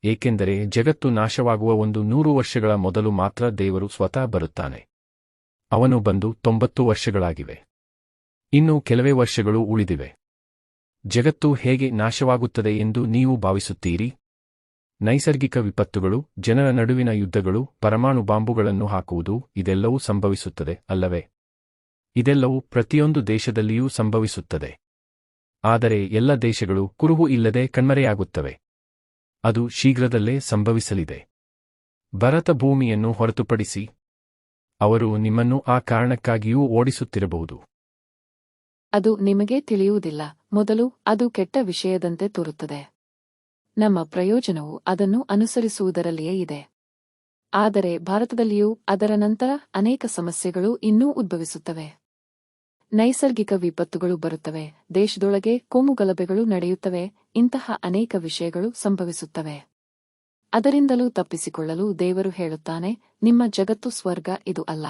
ಏಕೆಂದರೆ ಜಗತ್ತು ನಾಶವಾಗುವ 100 ವರ್ಷಗಳ ಮೊದಲು ಮಾತ್ರ ದೇವರು ಸ್ವತಃ ಬರುತ್ತಾನೆ. ಅವನು ಬಂದು 90 ವರ್ಷಗಳಾಗಿವೆ. ಇನ್ನೂ ಕೆಲವೇ ವರ್ಷಗಳು ಉಳಿದಿವೆ. ಜಗತ್ತು ಹೇಗೆ ನಾಶವಾಗುತ್ತದೆ ಎಂದು ನೀವು ಭಾವಿಸುತ್ತೀರಿ? ನೈಸರ್ಗಿಕ ವಿಪತ್ತುಗಳು, ಜನರ ನಡುವಿನ ಯುದ್ಧಗಳು, ಪರಮಾಣು ಬಾಂಬುಗಳನ್ನು ಹಾಕುವುದು, ಇದೆಲ್ಲವೂ ಸಂಭವಿಸುತ್ತದೆ ಅಲ್ಲವೇ? ಇದೆಲ್ಲವೂ ಪ್ರತಿಯೊಂದು ದೇಶದಲ್ಲಿಯೂ ಸಂಭವಿಸುತ್ತದೆ. ಆದರೆ ಎಲ್ಲ ದೇಶಗಳು ಕುರುಹು ಇಲ್ಲದೆ ಕಣ್ಮರೆಯಾಗುತ್ತವೆ. ಅದು ಶೀಘ್ರದಲ್ಲೇ ಸಂಭವಿಸಲಿದೆ. ಭರತ ಭೂಮಿಯನ್ನು ಹೊರತುಪಡಿಸಿ ಅವರು ನಿಮ್ಮನ್ನು ಆ ಕಾರಣಕ್ಕಾಗಿಯೂ ಓಡಿಸುತ್ತಿರಬಹುದು.
ಅದು ನಿಮಗೆ ತಿಳಿಯುವುದಿಲ್ಲ. ಮೊದಲು ಅದು ಕೆಟ್ಟ ವಿಷಯದಂತೆ ತೋರುತ್ತದೆ. ನಮ್ಮ ಪ್ರಯೋಜನವು ಅದನ್ನು ಅನುಸರಿಸುವುದರಲ್ಲಿಯೇ ಇದೆ. ಆದರೆ ಭಾರತದಲ್ಲಿಯೂ ಅದರ ನಂತರ ಅನೇಕ ಸಮಸ್ಯೆಗಳು ಇನ್ನೂ ಉದ್ಭವಿಸುತ್ತವೆ. ನೈಸರ್ಗಿಕ ವಿಪತ್ತುಗಳು ಬರುತ್ತವೆ, ದೇಶದೊಳಗೆ ಕೋಮುಗಲಭೆಗಳು ನಡೆಯುತ್ತವೆ, ಇಂತಹ ಅನೇಕ ವಿಷಯಗಳು ಸಂಭವಿಸುತ್ತವೆ. ಅದರಿಂದಲೂ ತಪ್ಪಿಸಿಕೊಳ್ಳಲು ದೇವರು ಹೇಳುತ್ತಾನೆ, ನಿಮ್ಮ ಜಗತ್ತು ಸ್ವರ್ಗ ಇದು ಅಲ್ಲ.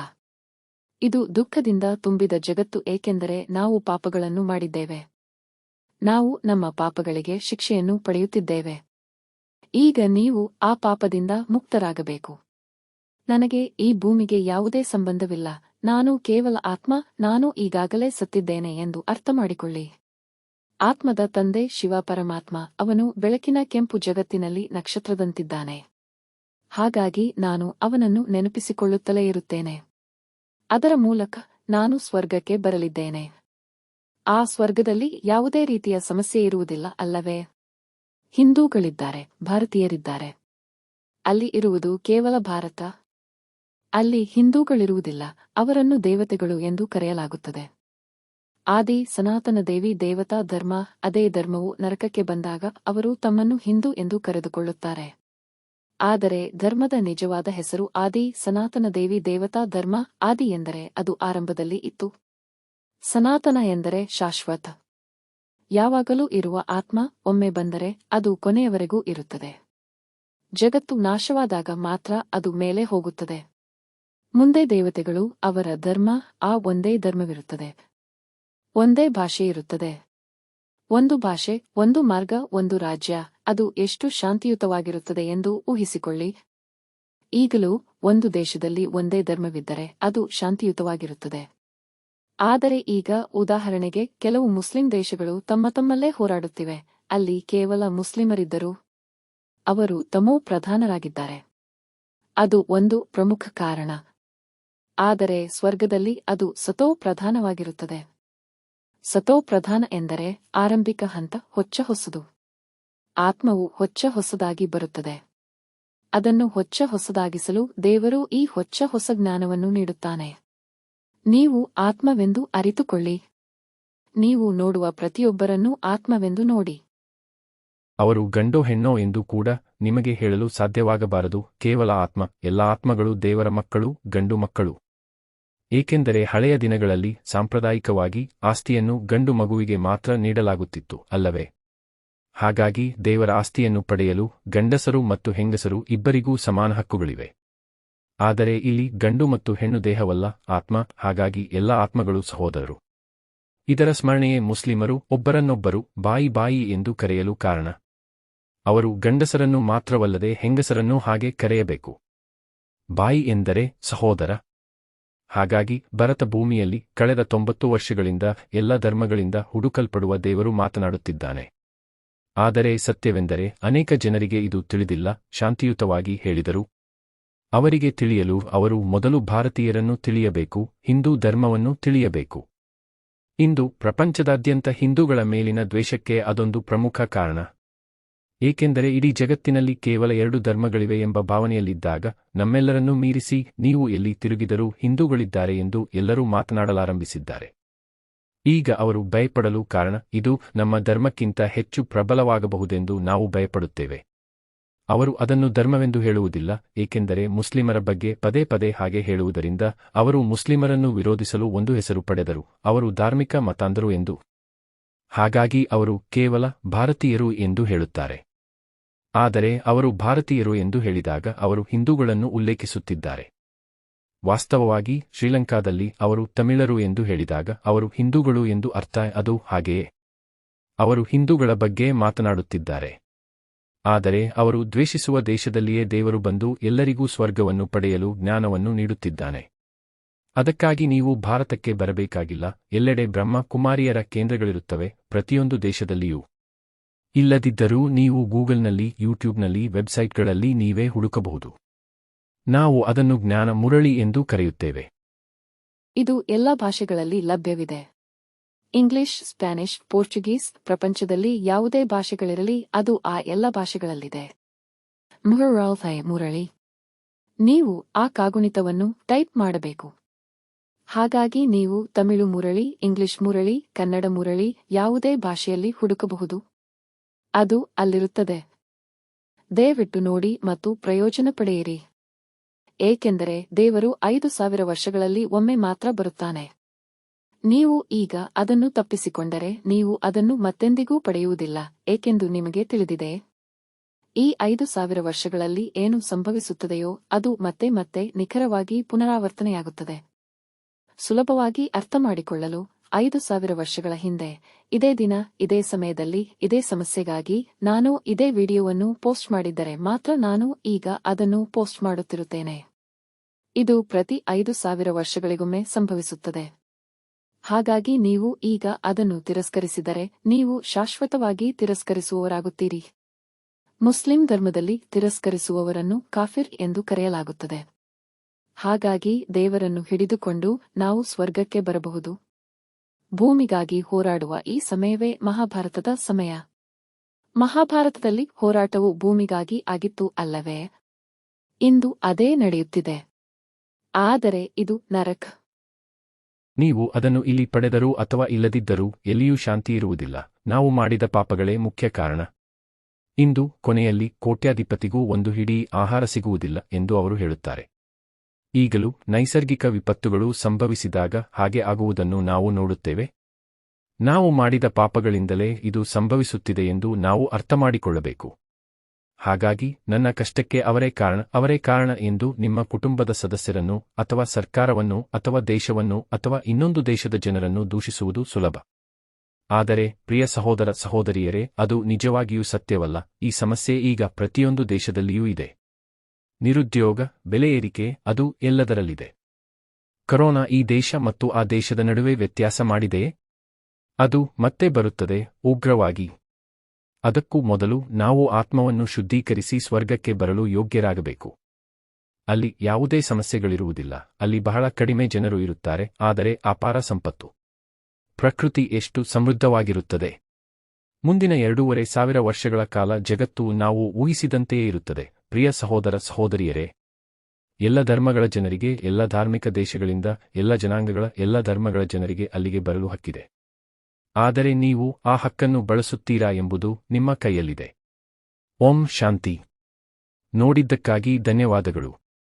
ಇದು ದುಃಖದಿಂದ ತುಂಬಿದ ಜಗತ್ತು, ಏಕೆಂದರೆ ನಾವು ಪಾಪಗಳನ್ನು ಮಾಡಿದ್ದೇವೆ. ನಾವು ನಮ್ಮ ಪಾಪಗಳಿಗೆ ಶಿಕ್ಷೆಯನ್ನು ಪಡೆಯುತ್ತಿದ್ದೇವೆ. ಈಗ ನೀವು ಆ ಪಾಪದಿಂದ ಮುಕ್ತರಾಗಬೇಕು. ನನಗೆ ಈ ಭೂಮಿಗೆ ಯಾವುದೇ ಸಂಬಂಧವಿಲ್ಲ, ನಾನು ಕೇವಲ ಆತ್ಮ, ನಾನು ಈಗಾಗಲೇ ಸತ್ತಿದ್ದೇನೆ ಎಂದು ಅರ್ಥಮಾಡಿಕೊಳ್ಳಿ. ಆತ್ಮದ ತಂದೆ ಶಿವ ಪರಮಾತ್ಮ, ಅವನು ಬೆಳಕಿನ ಕೆಂಪು ಜಗತ್ತಿನಲ್ಲಿ ನಕ್ಷತ್ರದಂತಿದ್ದಾನೆ. ಹಾಗಾಗಿ ನಾನು ಅವನನ್ನು ನೆನಪಿಸಿಕೊಳ್ಳುತ್ತಲೇ ಇರುತ್ತೇನೆ. ಅದರ ಮೂಲಕ ನಾನು ಸ್ವರ್ಗಕ್ಕೆ ಬರಲಿದ್ದೇನೆ. ಆ ಸ್ವರ್ಗದಲ್ಲಿ ಯಾವುದೇ ರೀತಿಯ ಸಮಸ್ಯೆ ಇರುವುದಿಲ್ಲ ಅಲ್ಲವೇ? ಹಿಂದೂಗಳಿದ್ದಾರೆ, ಭಾರತೀಯರಿದ್ದಾರೆ. ಅಲ್ಲಿ ಇರುವುದು ಕೇವಲ ಭಾರತ. ಅಲ್ಲಿ ಹಿಂದೂಗಳಿರುವುದಿಲ್ಲ, ಅವರನ್ನು ದೇವತೆಗಳು ಎಂದು ಕರೆಯಲಾಗುತ್ತದೆ. ಆದಿ ಸನಾತನ ದೇವಿ ದೇವತಾ ಧರ್ಮ, ಅದೇ ಧರ್ಮವು ನರಕಕ್ಕೆ ಬಂದಾಗ ಅವರು ತಮ್ಮನ್ನು ಹಿಂದೂ ಎಂದು ಕರೆದುಕೊಳ್ಳುತ್ತಾರೆ. ಆದರೆ ಧರ್ಮದ ನಿಜವಾದ ಹೆಸರು ಆದಿ ಸನಾತನ ದೇವಿ ದೇವತಾ ಧರ್ಮ. ಆದಿ ಎಂದರೆ ಅದು ಆರಂಭದಲ್ಲಿ ಇತ್ತು. ಸನಾತನ ಎಂದರೆ ಶಾಶ್ವತ, ಯಾವಾಗಲೂ ಇರುವ ಆತ್ಮ. ಒಮ್ಮೆ ಬಂದರೆ ಅದು ಕೊನೆಯವರೆಗೂ ಇರುತ್ತದೆ. ಜಗತ್ತು ನಾಶವಾದಾಗ ಮಾತ್ರ ಅದು ಮೇಲೆ ಹೋಗುತ್ತದೆ. ಮುಂದೆ ದೇವತೆಗಳು, ಅವರ ಧರ್ಮ, ಆ ಒಂದೇ ಧರ್ಮವಿರುತ್ತದೆ. ಒಂದೇ ಭಾಷೆ ಇರುತ್ತದೆ. ಒಂದು ಭಾಷೆ, ಒಂದು ಮಾರ್ಗ, ಒಂದು ರಾಜ್ಯ. ಅದು ಎಷ್ಟು ಶಾಂತಿಯುತವಾಗಿರುತ್ತದೆ ಎಂದು ಊಹಿಸಿಕೊಳ್ಳಿ. ಈಗಲೂ ಒಂದು ದೇಶದಲ್ಲಿ ಒಂದೇ ಧರ್ಮವಿದ್ದರೆ ಅದು ಶಾಂತಿಯುತವಾಗಿರುತ್ತದೆ. ಆದರೆ ಈಗ ಉದಾಹರಣೆಗೆ ಕೆಲವು ಮುಸ್ಲಿಂ ದೇಶಗಳು ತಮ್ಮಲ್ಲೇ ಹೋರಾಡುತ್ತಿವೆ. ಅಲ್ಲಿ ಕೇವಲ ಮುಸ್ಲಿಮರಿದ್ದರೂ ಅವರು ತಮೋ ಪ್ರಧಾನರಾಗಿದ್ದಾರೆ. ಅದು ಒಂದು ಪ್ರಮುಖ ಕಾರಣ. ಆದರೆ ಸ್ವರ್ಗದಲ್ಲಿ ಅದು ಸತೋ ಪ್ರಧಾನವಾಗಿರುತ್ತದೆ. ಸತೋ ಪ್ರಧಾನ ಎಂದರೆ ಆರಂಭಿಕ ಹಂತ, ಹೊಚ್ಚ ಹೊಸದು. ಆತ್ಮವು ಹೊಚ್ಚ ಹೊಸದಾಗಿ ಬರುತ್ತದೆ. ಅದನ್ನು ಹೊಚ್ಚ ಹೊಸದಾಗಿಸಲು ದೇವರು ಈ ಹೊಚ್ಚ ಹೊಸ ಜ್ಞಾನವನ್ನು ನೀಡುತ್ತಾನೆ. ನೀವು ಆತ್ಮವೆಂದು ಅರಿತುಕೊಳ್ಳಿ. ನೀವು ನೋಡುವ ಪ್ರತಿಯೊಬ್ಬರನ್ನೂ ಆತ್ಮವೆಂದು ನೋಡಿ.
ಅವರು ಗಂಡೋ ಹೆಣ್ಣೋ ಎಂದು ಕೂಡ ನಿಮಗೆ ಹೇಳಲು ಸಾಧ್ಯವಾಗಬಾರದು. ಕೇವಲ ಆತ್ಮ. ಎಲ್ಲ ಆತ್ಮಗಳು ದೇವರ ಮಕ್ಕಳು, ಗಂಡು ಮಕ್ಕಳು. ಏಕೆಂದರೆ ಹಳೆಯ ದಿನಗಳಲ್ಲಿ ಸಾಂಪ್ರದಾಯಿಕವಾಗಿ ಆಸ್ತಿಯನ್ನು ಗಂಡು ಮಗುವಿಗೆ ಮಾತ್ರ ನೀಡಲಾಗುತ್ತಿತ್ತು ಅಲ್ಲವೇ? ಹಾಗಾಗಿ ದೇವರ ಆಸ್ತಿಯನ್ನು ಪಡೆಯಲು ಗಂಡಸರು ಮತ್ತು ಹೆಂಗಸರು ಇಬ್ಬರಿಗೂ ಸಮಾನ ಹಕ್ಕುಗಳಿವೆ. ಆದರೆ ಇಲ್ಲಿ ಗಂಡು ಮತ್ತು ಹೆಣ್ಣು ದೇಹವಲ್ಲ, ಆತ್ಮ, ಹಾಗಾಗಿ ಎಲ್ಲ ಆತ್ಮಗಳು ಸಹೋದರರು. ಇದರ ಸ್ಮರಣೆಯೇ ಮುಸ್ಲಿಮರು ಒಬ್ಬರನ್ನೊಬ್ಬರು ಬಾಯಿ ಬಾಯಿ ಎಂದು ಕರೆಯಲು ಕಾರಣ. ಅವರು ಗಂಡಸರನ್ನು ಮಾತ್ರವಲ್ಲದೆ ಹೆಂಗಸರನ್ನೂ ಹಾಗೆ ಕರೆಯಬೇಕು. ಬಾಯಿ ಎಂದರೆ ಸಹೋದರ. ಹಾಗಾಗಿ ಭರತ ಭೂಮಿಯಲ್ಲಿ ಕಳೆದ 90 ವರ್ಷಗಳಿಂದ ಎಲ್ಲ ಧರ್ಮಗಳಿಂದ ಹುಡುಕಲ್ಪಡುವ ದೇವರು ಮಾತನಾಡುತ್ತಿದ್ದಾನೆ. ಆದರೆ ಸತ್ಯವೆಂದರೆ ಅನೇಕ ಜನರಿಗೆ ಇದು ತಿಳಿದಿಲ್ಲ. ಶಾಂತಿಯುತವಾಗಿ ಹೇಳಿದರು. ಅವರಿಗೆ ತಿಳಿಯಲು ಅವರು ಮೊದಲು ಭಾರತೀಯರನ್ನು ತಿಳಿಯಬೇಕು, ಹಿಂದೂ ಧರ್ಮವನ್ನು ತಿಳಿಯಬೇಕು. ಇಂದು ಪ್ರಪಂಚದಾದ್ಯಂತ ಹಿಂದೂಗಳ ಮೇಲಿನ ದ್ವೇಷಕ್ಕೆ ಅದೊಂದು ಪ್ರಮುಖ ಕಾರಣ. ಏಕೆಂದರೆ ಇಡೀ ಜಗತ್ತಿನಲ್ಲಿ ಕೇವಲ 2 ಧರ್ಮಗಳಿವೆ ಎಂಬ ಭಾವನೆಯಲ್ಲಿದ್ದಾಗ ನಮ್ಮೆಲ್ಲರನ್ನೂ ಮೀರಿಸಿ ನೀವು ಎಲ್ಲಿ ತಿರುಗಿದರೂ ಹಿಂದೂಗಳಿದ್ದಾರೆ ಎಂದು ಎಲ್ಲರೂ ಮಾತನಾಡಲಾರಂಭಿಸಿದ್ದಾರೆ. ಈಗ ಅವರು ಭಯಪಡಲು ಕಾರಣ ಇದು ನಮ್ಮ ಧರ್ಮಕ್ಕಿಂತ ಹೆಚ್ಚು ಪ್ರಬಲವಾಗಬಹುದೆಂದು ನಾವು ಭಯಪಡುತ್ತೇವೆ. ಅವರು ಅದನ್ನು ಧರ್ಮವೆಂದು ಹೇಳುವುದಿಲ್ಲ, ಏಕೆಂದರೆ ಮುಸ್ಲಿಮರ ಬಗ್ಗೆ ಪದೇ ಪದೇ ಹಾಗೆ ಹೇಳುವುದರಿಂದ ಅವರು ಮುಸ್ಲಿಮರನ್ನು ವಿರೋಧಿಸಲು ಒಂದು ಹೆಸರು ಪಡೆದರು, ಅವರು ಧಾರ್ಮಿಕ ಮತಾಂಧರು ಎಂದು. ಹಾಗಾಗಿ ಅವರು ಕೇವಲ ಭಾರತೀಯರು ಎಂದು ಹೇಳುತ್ತಾರೆ. ಆದರೆ ಅವರು ಭಾರತೀಯರು ಎಂದು ಹೇಳಿದಾಗ ಅವರು ಹಿಂದೂಗಳನ್ನು ಉಲ್ಲೇಖಿಸುತ್ತಿದ್ದಾರೆ. ವಾಸ್ತವವಾಗಿ ಶ್ರೀಲಂಕಾದಲ್ಲಿ ಅವರು ತಮಿಳರು ಎಂದು ಹೇಳಿದಾಗ ಅವರು ಹಿಂದೂಗಳು ಎಂದು ಅರ್ಥ. ಅದು ಹಾಗೆಯೇ. ಅವರು ಹಿಂದೂಗಳ ಬಗ್ಗೆ ಮಾತನಾಡುತ್ತಿದ್ದಾರೆ. ಆದರೆ ಅವರು ದ್ವೇಷಿಸುವ ದೇಶದಲ್ಲಿಯೇ ದೇವರು ಬಂದು ಎಲ್ಲರಿಗೂ ಸ್ವರ್ಗವನ್ನು ಪಡೆಯಲು ಜ್ಞಾನವನ್ನು ನೀಡುತ್ತಿದ್ದಾನೆ. ಅದಕ್ಕಾಗಿ ನೀವು ಭಾರತಕ್ಕೆ ಬರಬೇಕಾಗಿಲ್ಲ. ಎಲ್ಲೆಡೆ ಬ್ರಹ್ಮ ಕುಮಾರಿಯರ ಕೇಂದ್ರಗಳಿರುತ್ತವೆ, ಪ್ರತಿಯೊಂದು ದೇಶದಲ್ಲಿಯೂ. ಇಲ್ಲದಿದ್ದರೂ ನೀವು ಗೂಗಲ್ನಲ್ಲಿ, ಯೂಟ್ಯೂಬ್ನಲ್ಲಿ, ವೆಬ್ಸೈಟ್ಗಳಲ್ಲಿ ನೀವೇ ಹುಡುಕಬಹುದು. ನಾವು ಅದನ್ನು ಜ್ಞಾನ ಮುರಳಿ ಎಂದು ಕರೆಯುತ್ತೇವೆ.
ಇದು ಎಲ್ಲ ಭಾಷೆಗಳಲ್ಲಿ ಲಭ್ಯವಿದೆ. ಇಂಗ್ಲಿಷ್, ಸ್ಪ್ಯಾನಿಷ್, ಪೋರ್ಚುಗೀಸ್, ಪ್ರಪಂಚದಲ್ಲಿ ಯಾವುದೇ ಭಾಷೆಗಳಿರಲಿ ಅದು ಆ ಎಲ್ಲ ಭಾಷೆಗಳಲ್ಲಿದೆ. ಮುರಳಿ. ನೀವು ಆ ಕಾಗುಣಿತವನ್ನು ಟೈಪ್ ಮಾಡಬೇಕು. ಹಾಗಾಗಿ ನೀವು ತಮಿಳು ಮುರಳಿ, ಇಂಗ್ಲಿಷ್ ಮುರಳಿ, ಕನ್ನಡ ಮುರಳಿ ಯಾವುದೇ ಭಾಷೆಯಲ್ಲಿ ಹುಡುಕಬಹುದು. ಅದು ಅಲ್ಲಿರುತ್ತದೆ. ದಯವಿಟ್ಟು ನೋಡಿ ಮತ್ತು ಪ್ರಯೋಜನ ಪಡೆಯಿರಿ. ಏಕೆಂದರೆ ದೇವರು 5000 ವರ್ಷಗಳಲ್ಲಿ ಒಮ್ಮೆ ಮಾತ್ರ ಬರುತ್ತಾನೆ. ನೀವು ಈಗ ಅದನ್ನು ತಪ್ಪಿಸಿಕೊಂಡರೆ ನೀವು ಅದನ್ನು ಮತ್ತೆಂದಿಗೂ ಪಡೆಯುವುದಿಲ್ಲ, ಏಕೆಂದು ನಿಮಗೆ ತಿಳಿದಿದೆ. ಈ 5000 ವರ್ಷಗಳಲ್ಲಿ ಏನು ಸಂಭವಿಸುತ್ತದೆಯೋ ಅದು ಮತ್ತೆ ಮತ್ತೆ ನಿಖರವಾಗಿ ಪುನರಾವರ್ತನೆಯಾಗುತ್ತದೆ. ಸುಲಭವಾಗಿ ಅರ್ಥಮಾಡಿಕೊಳ್ಳಲು 5000 ವರ್ಷಗಳ ಹಿಂದೆ ಇದೇ ದಿನ ಇದೇ ಸಮಯದಲ್ಲಿ ಇದೇ ಸಮಸ್ಯೆಗಾಗಿ ನಾನು ಇದೇ ವಿಡಿಯೋವನ್ನು ಪೋಸ್ಟ್ ಮಾಡಿದ್ದರೆ ಮಾತ್ರ ನಾನು ಈಗ ಅದನ್ನು ಪೋಸ್ಟ್ ಮಾಡುತ್ತಿರುತ್ತೇನೆ. ಇದು ಪ್ರತಿ 5000 ವರ್ಷಗಳಿಗೊಮ್ಮೆ ಸಂಭವಿಸುತ್ತದೆ. ಹಾಗಾಗಿ ನೀವು ಈಗ ಅದನ್ನು ತಿರಸ್ಕರಿಸಿದರೆ ನೀವು ಶಾಶ್ವತವಾಗಿ ತಿರಸ್ಕರಿಸುವವರಾಗುತ್ತೀರಿ. ಮುಸ್ಲಿಂ ಧರ್ಮದಲ್ಲಿ ತಿರಸ್ಕರಿಸುವವರನ್ನು ಕಾಫಿರ್ ಎಂದು ಕರೆಯಲಾಗುತ್ತದೆ. ಹಾಗಾಗಿ ದೇವರನ್ನು ಹಿಡಿದುಕೊಂಡು ನಾವು ಸ್ವರ್ಗಕ್ಕೆ ಬರಬಹುದು. ಭೂಮಿಗಾಗಿ ಹೋರಾಡುವ ಈ ಸಮಯವೇ ಮಹಾಭಾರತದ ಸಮಯ. ಮಹಾಭಾರತದಲ್ಲಿ ಹೋರಾಟವು ಭೂಮಿಗಾಗಿ ಆಗಿತ್ತು ಅಲ್ಲವೇ? ಇಂದು ಅದೇ ನಡೆಯುತ್ತಿದೆ. ಆದರೆ ಇದು ನರಕ.
ನೀವು ಅದನ್ನು ಇಲ್ಲಿ ಪಡೆದರೂ ಅಥವಾ ಇಲ್ಲದಿದ್ದರೂ ಎಲ್ಲಿಯೂ ಶಾಂತಿ ಇರುವುದಿಲ್ಲ. ನಾವು ಮಾಡಿದ ಪಾಪಗಳೇ ಮುಖ್ಯ ಕಾರಣ. ಇಂದು ಕೊನೆಯಲ್ಲಿ ಕೋಟ್ಯಾಧಿಪತಿಗೂ ಒಂದು ಹಿಡಿ ಆಹಾರ ಸಿಗುವುದಿಲ್ಲ ಎಂದು ಅವರು ಹೇಳುತ್ತಾರೆ. ಈಗಲೂ ನೈಸರ್ಗಿಕ ವಿಪತ್ತುಗಳು ಸಂಭವಿಸಿದಾಗ ಹಾಗೆ ಆಗುವುದನ್ನು ನಾವು ನೋಡುತ್ತೇವೆ. ನಾವು ಮಾಡಿದ ಪಾಪಗಳಿಂದಲೇ ಇದು ಸಂಭವಿಸುತ್ತಿದೆ ಎಂದು ನಾವು ಅರ್ಥಮಾಡಿಕೊಳ್ಳಬೇಕು. ಹಾಗಾಗಿ ನನ್ನ ಕಷ್ಟಕ್ಕೆ ಅವರೇ ಕಾರಣ ಎಂದು ನಿಮ್ಮ ಕುಟುಂಬದ ಸದಸ್ಯರನ್ನು ಅಥವಾ ಸರ್ಕಾರವನ್ನು ಅಥವಾ ದೇಶವನ್ನು ಅಥವಾ ಇನ್ನೊಂದು ದೇಶದ ಜನರನ್ನು ದೂಷಿಸುವುದು ಸುಲಭ. ಆದರೆ ಪ್ರಿಯ ಸಹೋದರ ಸಹೋದರಿಯರೇ, ಅದು ನಿಜವಾಗಿಯೂ ಸತ್ಯವಲ್ಲ. ಈ ಸಮಸ್ಯೆ ಈಗ ಪ್ರತಿಯೊಂದು ದೇಶದಲ್ಲಿಯೂ ಇದೆ. ನಿರುದ್ಯೋಗ, ಬೆಲೆ ಏರಿಕೆ, ಅದು ಎಲ್ಲದರಲ್ಲಿದೆ. ಕರೋನಾ ಈ ದೇಶ ಮತ್ತು ಆ ದೇಶದ ನಡುವೆ ವ್ಯತ್ಯಾಸ ಮಾಡಿದೆಯೇ? ಅದು ಮತ್ತೆ ಬರುತ್ತದೆ ಉಗ್ರವಾಗಿ. ಅದಕ್ಕೂ ಮೊದಲು ನಾವು ಆತ್ಮವನ್ನು ಶುದ್ಧೀಕರಿಸಿ ಸ್ವರ್ಗಕ್ಕೆ ಬರಲು ಯೋಗ್ಯರಾಗಬೇಕು. ಅಲ್ಲಿ ಯಾವುದೇ ಸಮಸ್ಯೆಗಳಿರುವುದಿಲ್ಲ. ಅಲ್ಲಿ ಬಹಳ ಕಡಿಮೆ ಜನರು ಇರುತ್ತಾರೆ, ಆದರೆ ಅಪಾರ ಸಂಪತ್ತು. ಪ್ರಕೃತಿ ಎಷ್ಟು ಸಮೃದ್ಧವಾಗಿರುತ್ತದೆ. ಮುಂದಿನ 2500 ವರ್ಷಗಳ ಕಾಲ ಜಗತ್ತು ನಾವು ಊಹಿಸಿದಂತೆಯೇ ಇರುತ್ತದೆ. ಪ್ರಿಯ ಸಹೋದರ ಸಹೋದರಿಯರೇ, ಎಲ್ಲ ಧರ್ಮಗಳ ಜನರಿಗೆ, ಎಲ್ಲ ಧಾರ್ಮಿಕ ದೇಶಗಳಿಂದ, ಎಲ್ಲ ಜನಾಂಗಗಳ, ಎಲ್ಲ ಧರ್ಮಗಳ ಜನರಿಗೆ ಅಲ್ಲಿಗೆ ಬರಲು ಹಕ್ಕಿದೆ. ಆದರೆ ನೀವು ಆ ಹಕ್ಕನ್ನು ಬಳಸುತ್ತೀರಾ ಎಂಬುದು ನಿಮ್ಮ ಕೈಯಲ್ಲಿದೆ. ಓಂ ಶಾಂತಿ. ನೋಡಿದ್ದಕ್ಕಾಗಿ ಧನ್ಯವಾದಗಳು.